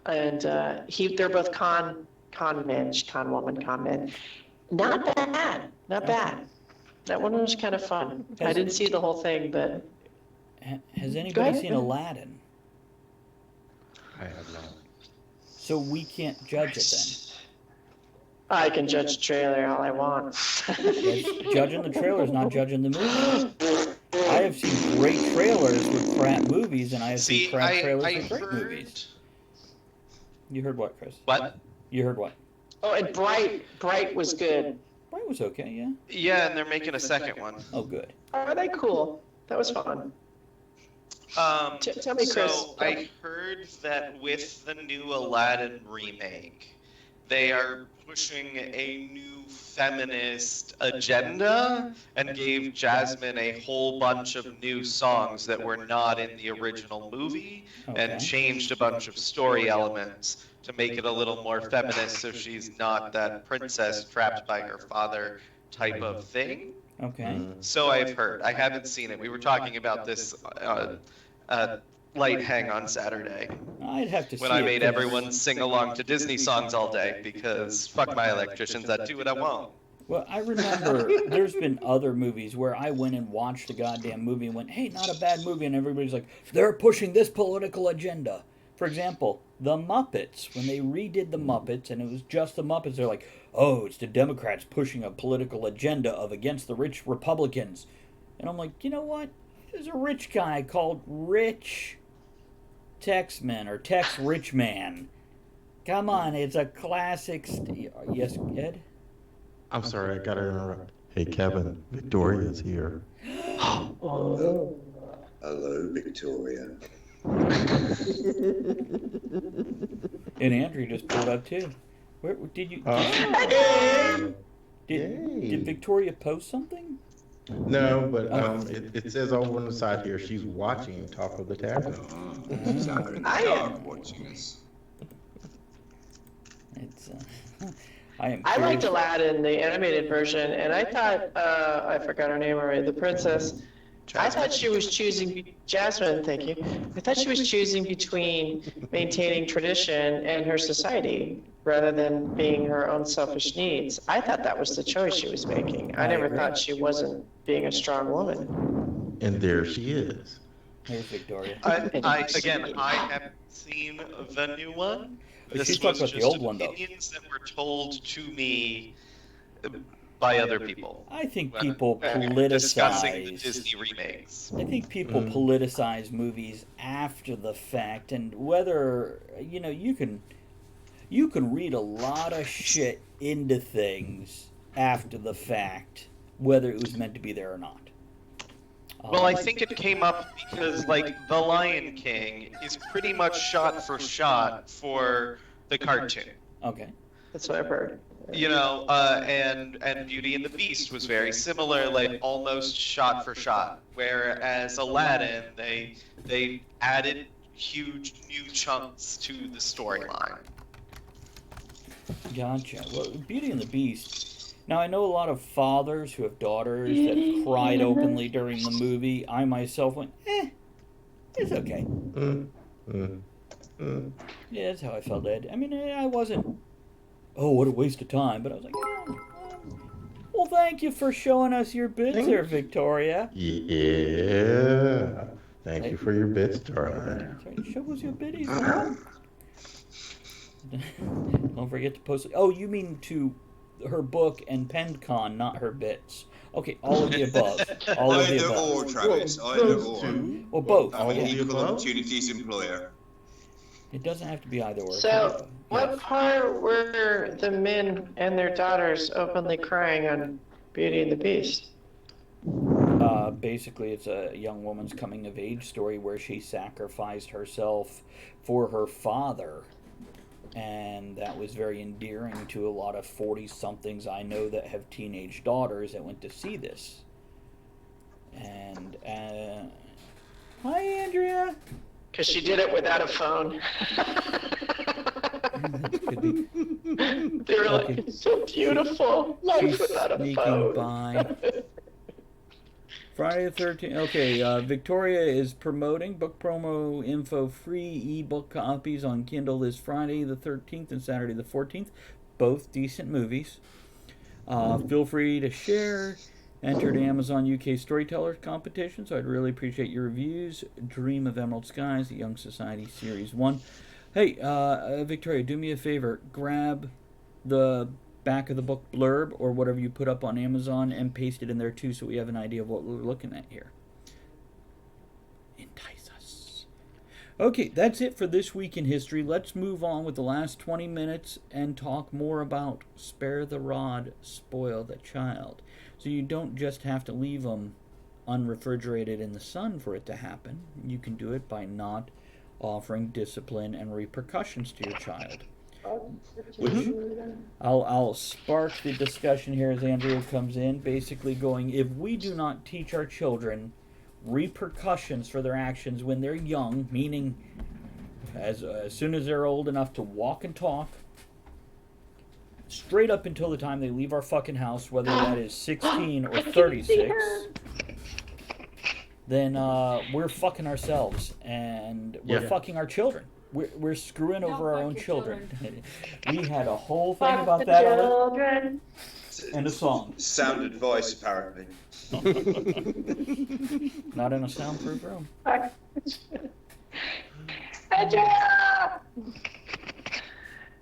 They're both con con woman, con man. Not bad. Not bad. That one was kind of fun. I didn't see the whole thing, but Has Go anybody ahead. seen Aladdin? I have not. So we can't judge it then. I can judge a trailer all I want. That's judging the trailers, not judging the movie. I have seen great trailers with crap movies, and I have seen crap trailers with great movies. You heard what, Chris? What? You heard what? Oh, and Bright was good. Bright was okay, yeah. Yeah, and they're making a second one. Oh, good. Are they cool? That was fun. Tell me, Chris. So I heard that with the new Aladdin remake, they are pushing a new feminist agenda and gave Jasmine a whole bunch of new songs that were not in the original movie Okay. and changed a bunch of story elements to make it a little more feminist so she's not that princess trapped by her father type of thing. Okay. So I've heard. I haven't seen it. We were talking about this light hang on Saturday I'd have to when see I it made 'cause- everyone sing along to Disney songs all day because fuck my electricians, I do what I want. Well, I remember there's been other movies where I went and watched a goddamn movie and went, hey, not a bad movie, and everybody's like, they're pushing this political agenda. For example, The Muppets, when they redid The Muppets and it was just The Muppets, they're like, oh, it's the Democrats pushing a political agenda of against the rich Republicans. And I'm like, you know what? There's a rich guy called Rich Texman or Tex Rich Man. Come on, it's a classic. Yes, Ed? I'm sorry, I gotta interrupt. Hey, Kevin, Victoria's here. Hello, Victoria. And Andrew just pulled up too. Where did you? Did Victoria post something? No, but it says over on the side here, she's watching Top of the Tavern. She's out there in the I dark watching us. It's. I am. I curious. liked Aladdin, the animated version, and I thought, I forgot her name already, the princess. I thought she was choosing, Jasmine, thank you. I thought she was choosing between maintaining tradition and her society rather than being her own selfish needs. I thought that was the choice she was making. I never thought she wasn't being a strong woman. And there she is. Here's Victoria. I haven't seen the new one. But she's This talking was about the just old one, though. opinions that were told to me by other people. I think when people discussing the politicize. Disney remakes. I think people politicize movies after the fact, and whether you can read a lot of shit into things after the fact, whether it was meant to be there or not. Well, I think it came up because, like, The Lion King is pretty much shot for the cartoon. Okay. That's what I've heard. You know, and Beauty and the Beast was very similar, like almost shot for shot. Whereas Aladdin, they added huge new chunks to the storyline. Gotcha. Well, Beauty and the Beast. Now, I know a lot of fathers who have daughters that cried openly during the movie. I myself went, it's okay. Yeah, that's how I felt, Ed. I mean, I wasn't, oh, what a waste of time, but I was like, well, thank you for showing us your bits there, Victoria. Yeah. Thank you for your bits, darling. That's right. Show us your biddies. Don't forget to post it. Oh, you mean to her book and PenCon, not her bits. Okay, all of the above. All of the Either above. or, Travis. Either or. Well, both. I'm an Yeah. equal opportunities employer. It doesn't have to be either or. So, what part were the men and their daughters openly crying on Beauty and the Beast? Basically, it's a young woman's coming of age story where she sacrificed herself for her father. And that was very endearing to a lot of 40-somethings I know that have teenage daughters that went to see this. And, hi, Andrea. Because she did it without a phone. Could be. They were like, Okay. it's so beautiful. Life She's without a sneaking phone. by. Friday the 13th. Okay, Victoria is promoting book promo info free ebook copies on Kindle this Friday the 13th and Saturday the 14th. both decent movies. Feel free to share. Entered Amazon UK Storyteller competition, so I'd really appreciate your reviews. Dream of Emerald Skies, The Young Society Series 1. Hey, Victoria, do me a favor. Grab the back of the book blurb or whatever you put up on Amazon and paste it in there too so we have an idea of what we're looking at here. Entice us. Okay, that's it for this week in history. Let's move on with the last 20 minutes and talk more about spare the rod, spoil the child. So you don't just have to leave them unrefrigerated in the sun for it to happen. You can do it by not offering discipline and repercussions to your child. Which I'll spark the discussion here as Andrea comes in, basically going, if we do not teach our children repercussions for their actions when they're young, meaning as soon as they're old enough to walk and talk, straight up until the time they leave our fucking house, whether that is 16 or 36, then we're fucking ourselves and we're fucking our children. We're screwing over our own children. We had a whole thing about that and a song. Sound advice, apparently. Not in a soundproof room.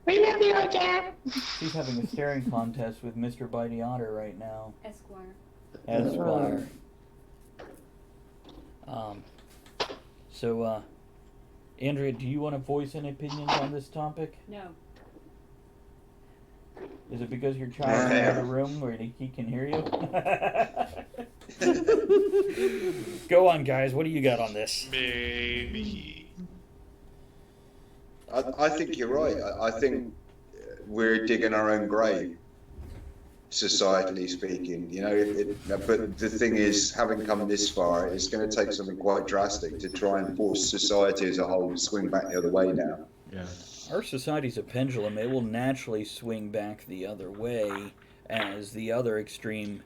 We love you, Jack. She's having a staring contest with Mr. Bitey Otter right now. Esquire. So, Andrea, do you want to voice any opinions on this topic? No. Is it because your child's in another room where he can hear you? Go on, guys. What do you got on this? Maybe. I think you're right. I think we're digging our own grave, societally speaking. You know, but the thing is, having come this far, it's going to take something quite drastic to try and force society as a whole to swing back the other way now. Yeah. Our society's a pendulum. It will naturally swing back the other way as the other extreme.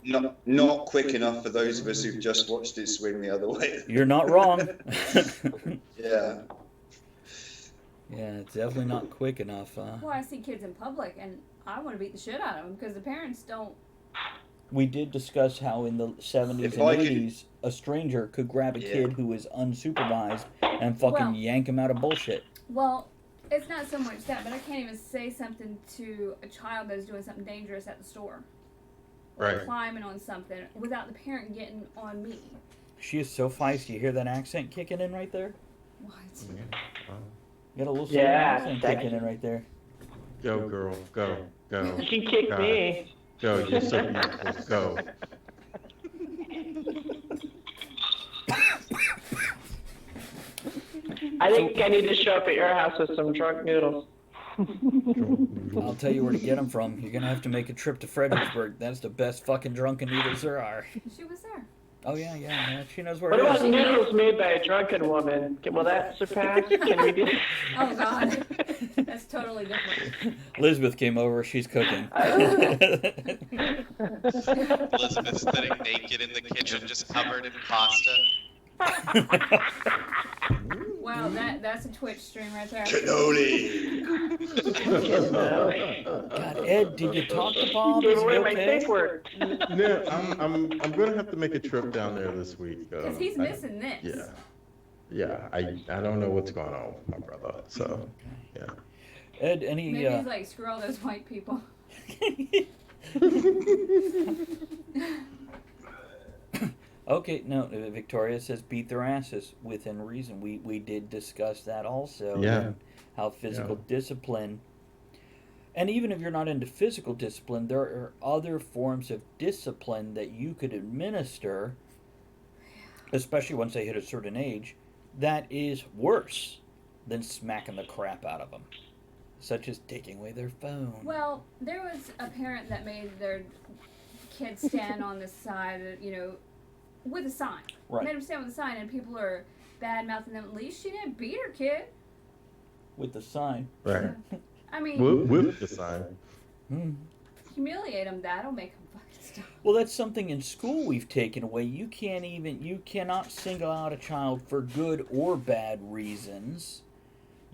Not quick enough for those of us who've just watched it swing the other way. You're not wrong. Yeah. Yeah, it's definitely not quick enough. Well, I see kids in public, and I want to beat the shit out of them because the parents don't. We did discuss how in the 70s and 80s, a stranger could grab a kid who was unsupervised and fucking yank him out of bullshit. Well, it's not so much that, but I can't even say something to a child that's doing something dangerous at the store. Or Right. climbing on something without the parent getting on me. She is so feisty. You hear that accent kicking in right there? What? You got a little southern accent kicking in right there. Go, girl. Go. Go. She kicked God. me. Go. You're so beautiful. Go. I think I need to show up at your house with some drunk noodles. I'll tell you where to get them from. You're going to have to make a trip to Fredericksburg. That's the best fucking drunken noodles there are. She was there. Oh, yeah. She knows where What it about is. noodles made by a drunken woman? Will that surpass? Can we do? Oh, God. That's totally different. Elizabeth came over. She's cooking. Elizabeth sitting naked in the kitchen, just covered in pasta. Wow, that's a Twitch stream right there. Cannoli. God, Ed, did you talk to Bob? Gave Is he away my okay? safe word. No, I'm gonna have to make a trip down there this week. Because he's missing this. Yeah. I don't know what's going on with my brother. So yeah. Ed, any... Maybe he's like, screw all those white people. Okay, no, Victoria says beat their asses within reason. We did discuss that also. Yeah. And how physical discipline, and even if you're not into physical discipline, there are other forms of discipline that you could administer, especially once they hit a certain age, that is worse than smacking the crap out of them, such as taking away their phone. Well, there was a parent that made their kid stand on the side, with a sign. Right. Made him stand with a sign, and people are bad mouthing them. At least she didn't beat her kid. With the sign. Right. I mean, With the sign. humiliate them. That'll make them fucking stop. Well, that's something in school we've taken away. You cannot single out a child for good or bad reasons.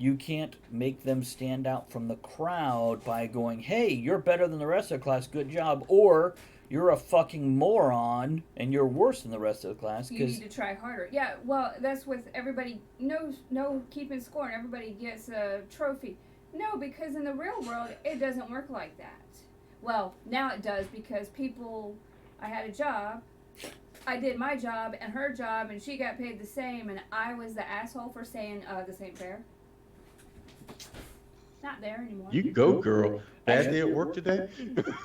you can't make them stand out from the crowd by going, hey, you're better than the rest of the class, good job, or you're a fucking moron and you're worse than the rest of the class. You need to try harder. Yeah, well, that's with everybody. No keeping score and everybody gets a trophy. No, because in the real world, it doesn't work like that. Well, now it does because I had a job, I did my job and her job, and she got paid the same, and I was the asshole for saying, this ain't fair. Not there anymore. You go, girl. Bad day at work today?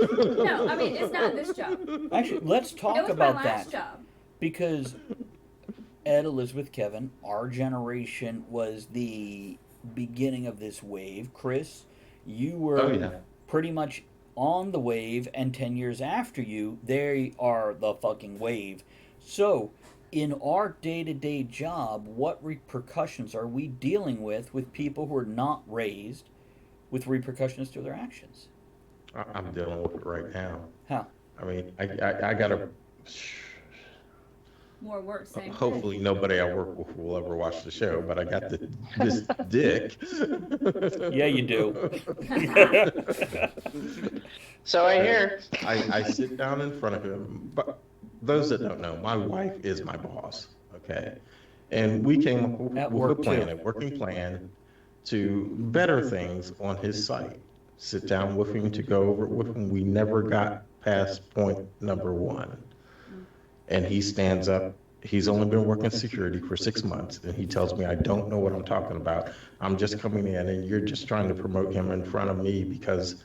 No, I mean, it's not this job. Actually, let's It talk was about my that. last job. Because Ed, Elizabeth, Kevin, our generation was the beginning of this wave. Chris, you were pretty much on the wave, and 10 years after you, they are the fucking wave. So, in our day-to-day job, what repercussions are we dealing with people who are not raised with repercussions to their actions? I'm dealing with it right now. How? I mean, I gotta. More work, same Hopefully, nobody I work with will ever watch the show, but I got this dick. Yeah, you do. So I hear. I sit down in front of him. But those that don't know, my wife is my boss. Okay, and we came up with a plan, a working plan to better things on his site. Sit down with him to go over it with him. We never got past point number 1. And he stands up. He's only been working security for 6 months, and he tells me, I don't know what I'm talking about. I'm just coming in, and you're just trying to promote him in front of me because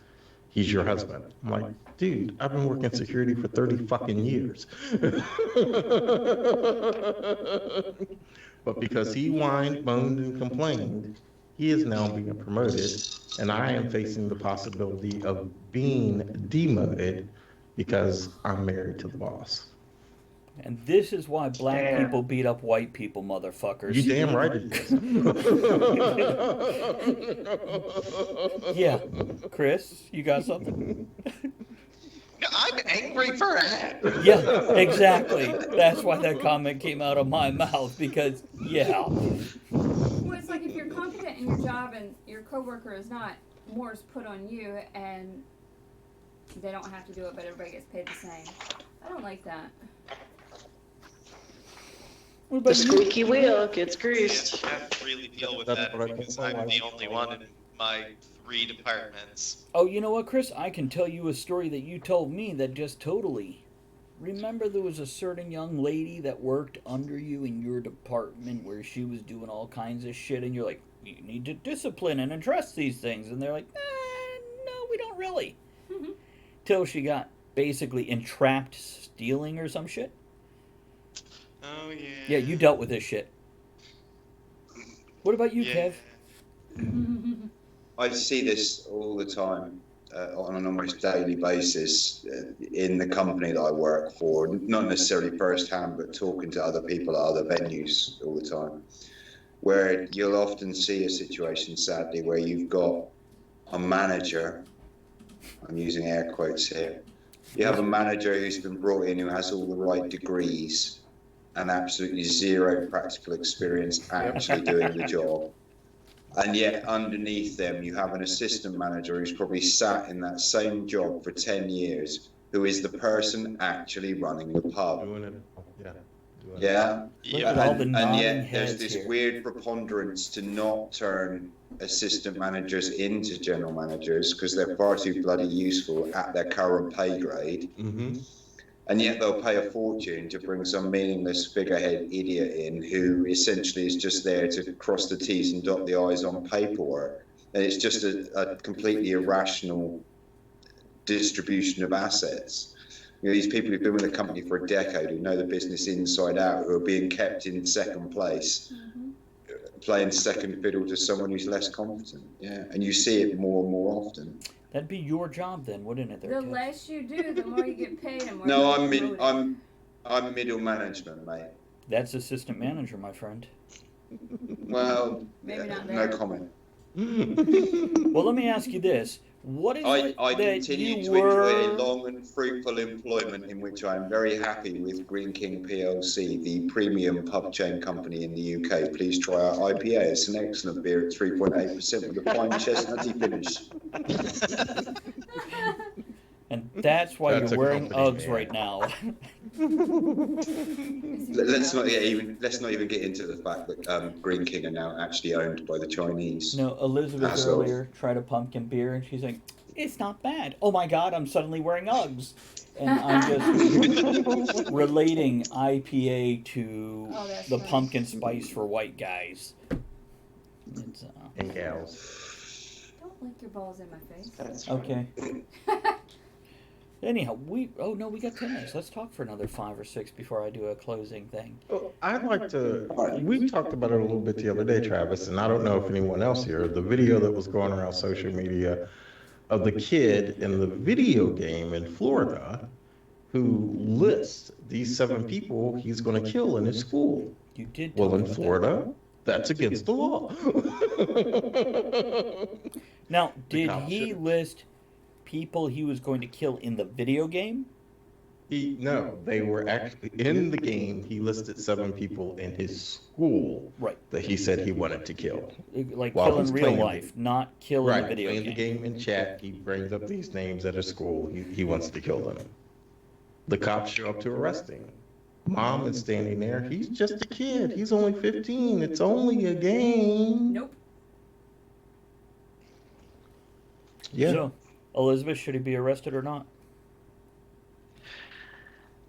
he's your husband. I'm like, dude, I've been working security for 30 fucking years. But because he whined, moaned, and complained, he is now being promoted, and I am facing the possibility of being demoted because I'm married to the boss. And this is why black people beat up white people, motherfuckers. You damn right it is. Yeah. Chris, you got something? I'm angry for it. Yeah, exactly. That's why that comment came out of my mouth, because, yeah. Well, it's like if you're competent in your job and your coworker is not, more is put on you, and they don't have to do it, but everybody gets paid the same. I don't like that. The squeaky wheel gets greased. I have to really deal with that because I'm the only one in my 3 departments. Oh, you know what, Chris? I can tell you a story that you told me that just totally... Remember there was a certain young lady that worked under you in your department where she was doing all kinds of shit, and you're like, you need to discipline and address these things. And they're like, no, we don't really. Mm-hmm. Till she got basically entrapped stealing or some shit. Oh, yeah. Yeah, you dealt with this shit. What about you, Yeah. Kev? I see this all the time on an almost daily basis in the company that I work for, not necessarily firsthand, but talking to other people at other venues all the time, where you'll often see a situation, sadly, where you've got a manager, I'm using air quotes here, you have a manager who's been brought in who has all the right degrees and absolutely zero practical experience actually doing the job. And yet underneath them, you have an assistant manager who's probably sat in that same job for 10 years, who is the person actually running the pub. Doing it. Yeah. Yeah. Look at all the And nodding yet heads there's this here. weird preponderance to not turn assistant managers into general managers because they're far too bloody useful at their current pay grade. Mm-hmm. And yet they'll pay a fortune to bring some meaningless figurehead idiot in who essentially is just there to cross the T's and dot the I's on paperwork. And it's just a completely irrational distribution of assets. You know, these people who've been with the company for a decade, who know the business inside out, who are being kept in second place, playing second fiddle to someone who's less competent. Yeah, and you see it more and more often. That'd be your job then, wouldn't it? There, The Kev? less you do, the more you get paid, and more No, you get promoted. I'm middle management, mate. That's assistant manager, my friend. Well, Maybe not no there. comment. Well, let me ask you this. What is I it that continue you to enjoy a were? long and fruitful employment in which I am very happy with Green King PLC, the premium pub chain company in the UK. Please try our IPA. It's an excellent beer at 3.8% with a fine chestnutty finish. And that's why That's you're a wearing company, Uggs man. right now. Let's not even get into the fact that Green King are now actually owned by the Chinese. No, Elizabeth Assholes. earlier tried a pumpkin beer, and she's like, "It's not bad." Oh my God, I'm suddenly wearing Uggs, and I'm just relating IPA to Oh, that's the funny. pumpkin spice for white guys. It's, And gals. Don't lick your balls in my face. That's funny. okay. Anyhow, we got 10 minutes. Let's talk for another 5 or 6 before I do a closing thing. Well, I'd like to. We talked about it a little bit the other day, Travis, and I don't know if anyone else here. The video that was going around social media of the kid in the video game in Florida who lists these 7 people he's going to kill in his school. You did. Well, talk in about Florida, that's against the law. that. Now, did cop he should- list people he was going to kill in the video game? No, they were actually in the game. He listed 7 people in his school Right. that he said he wanted to kill. Like While kill in he's real playing the- life, not kill in Right, the video playing game. the game in chat, he brings up these names at his school. He wants to kill them. The cops show up to arrest him. Mom is standing there. He's just a kid. He's only 15. It's only a game. Nope. Yeah. So, Elizabeth, should he be arrested or not?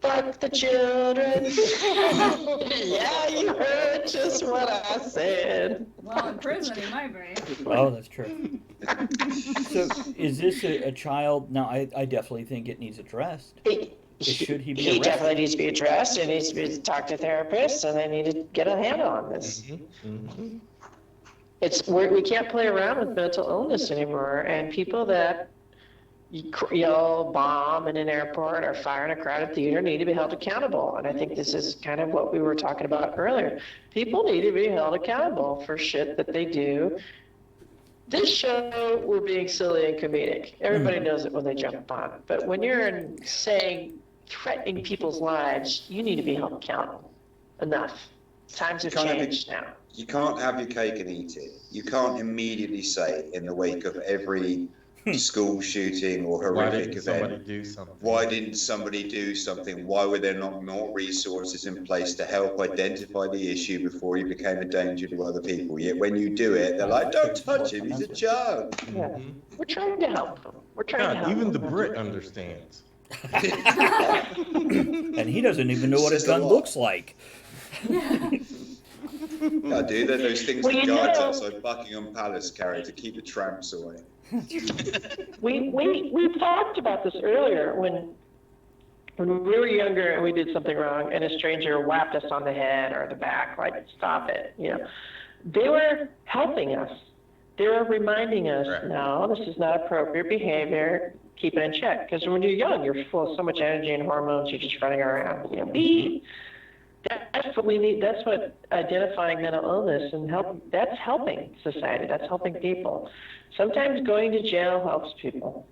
Fuck the children. Yeah, you heard just what I said. Well, in prison, he might be. Oh, that's true. So, is this a child? Now, I definitely think it needs addressed. Should he be He arrested? definitely needs to be addressed. He needs to be talk to therapists, and they need to get a handle on this. Mhm. We can't play around with mental illness anymore, and people that yell bomb in an airport or fire in a crowded theater need to be held accountable. And I think this is kind of what we were talking about earlier. People need to be held accountable for shit that they do. This show, we're being silly and comedic. Everybody knows it when they jump on it. But when you're threatening people's lives, you need to be held accountable. Enough. Times have Can't have changed now. You can't have your cake and eat it. You can't immediately say in the wake of every school shooting or Why horrific didn't somebody event, do something? why didn't somebody do something? Why were there not more resources in place to help identify the issue before he became a danger to other people? Yet when you do it, they're like, don't touch him, he's a child. Yeah. We're trying to help them. We're trying to God, help even the them. Brit understands. And he doesn't even know what a Says a gun lot. looks like. Yeah, dude, those things Well, that you guards know- outside Buckingham Palace carry to keep the tramps away. We talked about this earlier when we were younger and we did something wrong and a stranger whapped us on the head or the back, like, stop it, you know. They were helping us. They were reminding us, Right. no, this is not appropriate behavior, keep it in check. Because when you're young, you're full of so much energy and hormones, you're just running around, you know, beep. That's what we need. That's what identifying mental illness and that's helping society. That's helping people. Sometimes going to jail helps people.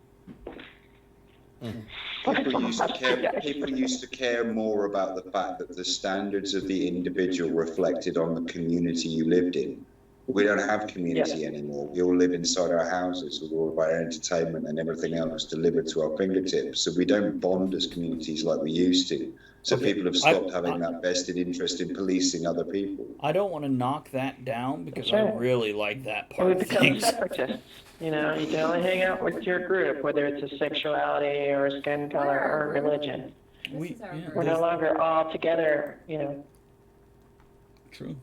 People used to care more about the fact that the standards of the individual reflected on the community you lived in. We don't have community anymore. We all live inside our houses with all of our entertainment and everything else delivered to our fingertips. So we don't bond as communities like we used to. So people have stopped having that vested interest in policing other people. I don't want to knock that down because That's I right. really like that And part we of become things. separatists. You know, you can only hang out with your group, whether it's a sexuality or a skin color or religion. This is our group. We're no longer all together, you know. True.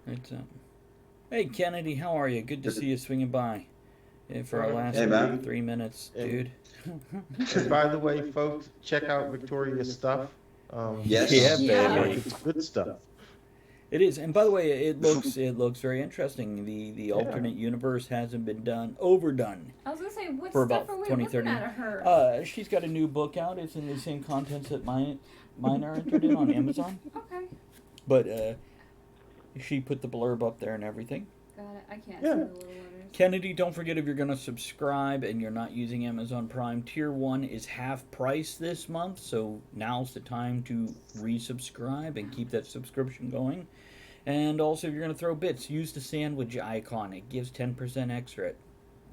It's, hey, Kennedy, how are you? Good to see you swinging by for our last Hey, man. 3 minutes, dude. And by the way, folks, check out Victoria's stuff. Yes. Yeah, Yeah. baby. It's good stuff. It is, and by the way, it looks very interesting. The alternate universe hasn't been overdone. I was gonna say, what For stuff about are we 20, looking 30. at of her? She's got a new book out. It's in the same contents that mine are entered in on Amazon. Okay, But she put the blurb up there and everything. Got it. I can't Yeah. see the little letters. Kennedy, don't forget if you're going to subscribe and you're not using Amazon Prime, Tier 1 is half price this month, so now's the time to resubscribe and keep that subscription going. And also, if you're going to throw bits, use the sandwich icon. It gives 10% extra.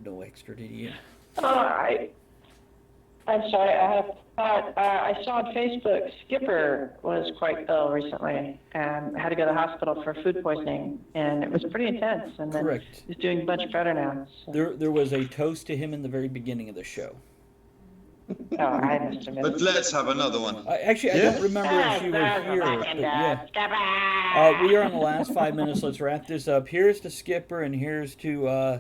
No extra to you. I'm sorry, I had a thought. I saw on Facebook Skipper was quite ill recently and had to go to the hospital for food poisoning, and it was pretty intense. And then Correct. he's doing much better now. So. There was a toast to him in the very beginning of the show. Oh, I must have But missed it. let's have another one. I don't remember if she was here, but yeah. We are on the last 5 minutes. Let's wrap this up. Here's to Skipper, and here's to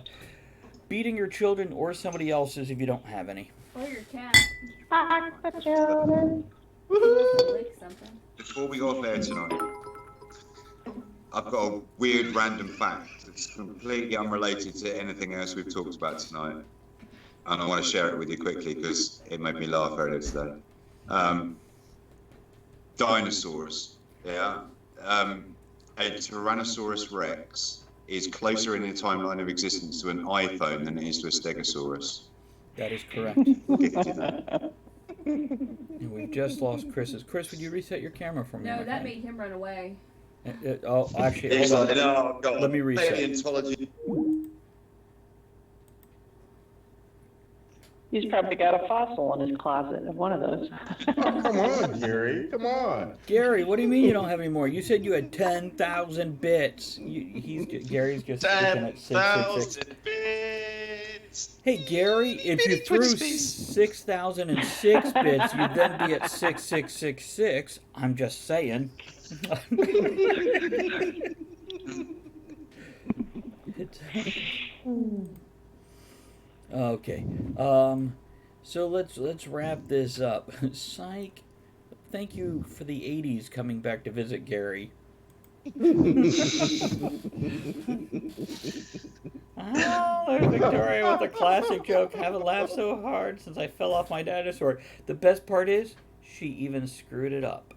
beating your children or somebody else's if you don't have any. Or your cat. Children. Lick something. Before we go off air tonight, I've got a weird random fact that's completely unrelated to anything else we've talked about tonight. And I want to share it with you quickly because it made me laugh earlier today. Dinosaurs, yeah. A Tyrannosaurus Rex is closer in the timeline of existence to an iPhone than it is to a Stegosaurus. That is correct. Gifted. And we've just lost Chris's. Chris, would you reset your camera for me? No, my that friend? made him run away. Oh, actually, It's hold like, on. oh, God. Let me reset. Paleontology. He's probably got a fossil in his closet of one of those. Oh, come on, Gary. Come on. Gary, what do you mean you don't have any more? You said you had 10,000 bits. Gary's just looking at 666. 10,000 bits. Hey, Gary, if you Bitty threw Twitch space. 6,006 bits, you'd then be at 6666. I'm just saying. Okay. So let's wrap this up. Psych. Thank you for the 80s coming back to visit Gary. Oh, there's Victoria with a classic joke. Haven't laughed so hard since I fell off my dinosaur. The best part is, she even screwed it up.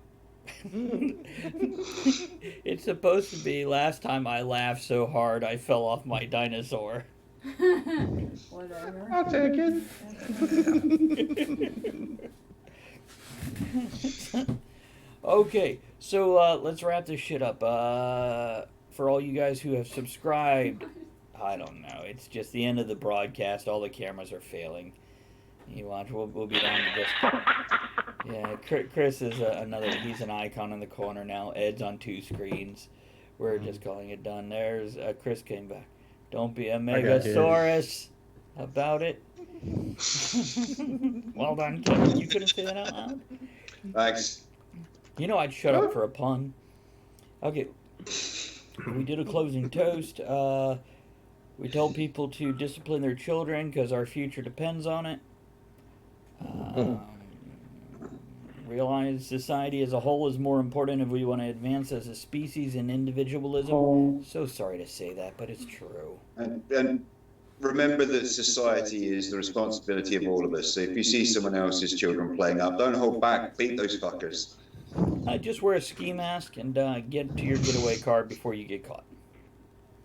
It's supposed to be last time I laughed so hard I fell off my dinosaur. Whatever. I'll take it. Okay, so let's wrap this shit up. For all you guys who have subscribed, I don't know. It's just the end of the broadcast. All the cameras are failing. You watch, we'll be down to just. Yeah, Chris is another. He's an icon in the corner now. Ed's on 2 screens. We're just calling it done. There's Chris came back. Don't be a Megasaurus about it. Well done, Kevin. You couldn't say that out loud? Thanks. You know I'd shut up for a pun. Okay. We did a closing toast. We told people to discipline their children because our future depends on it. Realize society as a whole is more important if we want to advance as a species in individualism. So sorry to say that, but it's true. And remember that society is the responsibility of all of us. So if you see someone else's children playing up, don't hold back. Beat those fuckers. Just wear a ski mask and get to your getaway car before you get caught.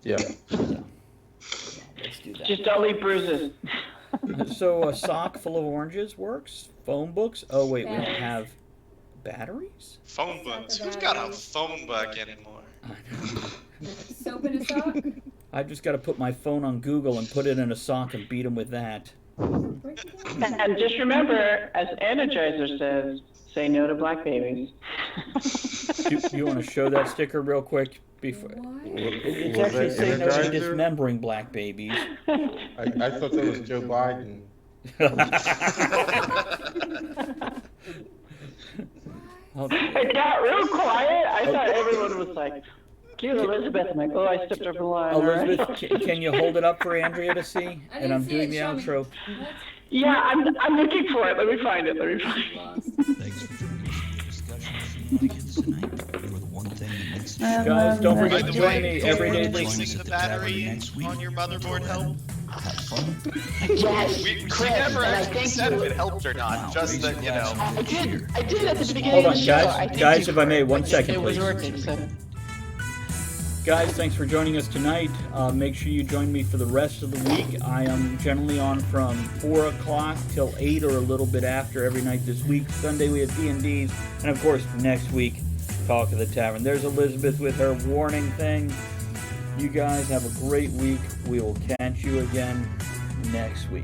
Yeah. Let's do that. Just don't leave bruises. So a sock full of oranges works? Phone books? Oh wait, we don't have batteries? Phone books. Who's got a phone book anymore? I know. Soap in a sock? I've just got to put my phone on Google and put it in a sock and beat them with that. And just remember, as Energizer says, say no to black babies. Do you want to show that sticker real quick? Before What? it's Was actually that saying no to Energizer? dismembering black babies. I thought that was Joe Biden. It got real quiet. I thought everyone was like, cute Elizabeth. I'm like, oh, I stepped over the line. all right. Elizabeth, can you hold it up for Andrea to see? I And didn't I'm see doing it. the Show me. outro. What? Yeah, I'm looking for it. Let me find it. Lost. Thanks for joining us for the discussion of shenanigans tonight. For the one thing that makes the Guys, don't By forget the to join way, me does every day. replacing the battery on your motherboard help? have fun. Yes, We Chris, never and I actually think said if you. it helped or not. Just that, you know. I did at the beginning Hold of on, the show. guys. I think Guys, you if I may, one but second, it was please. working, so. Guys, thanks for joining us tonight. Make sure you join me for the rest of the week. I am generally on from 4 o'clock till 8 or a little bit after every night this week. Sunday we have D&Ds. And of course, next week, Talk of the Tavern. There's Elizabeth with her warning thing. You guys have a great week. We will catch you again next week.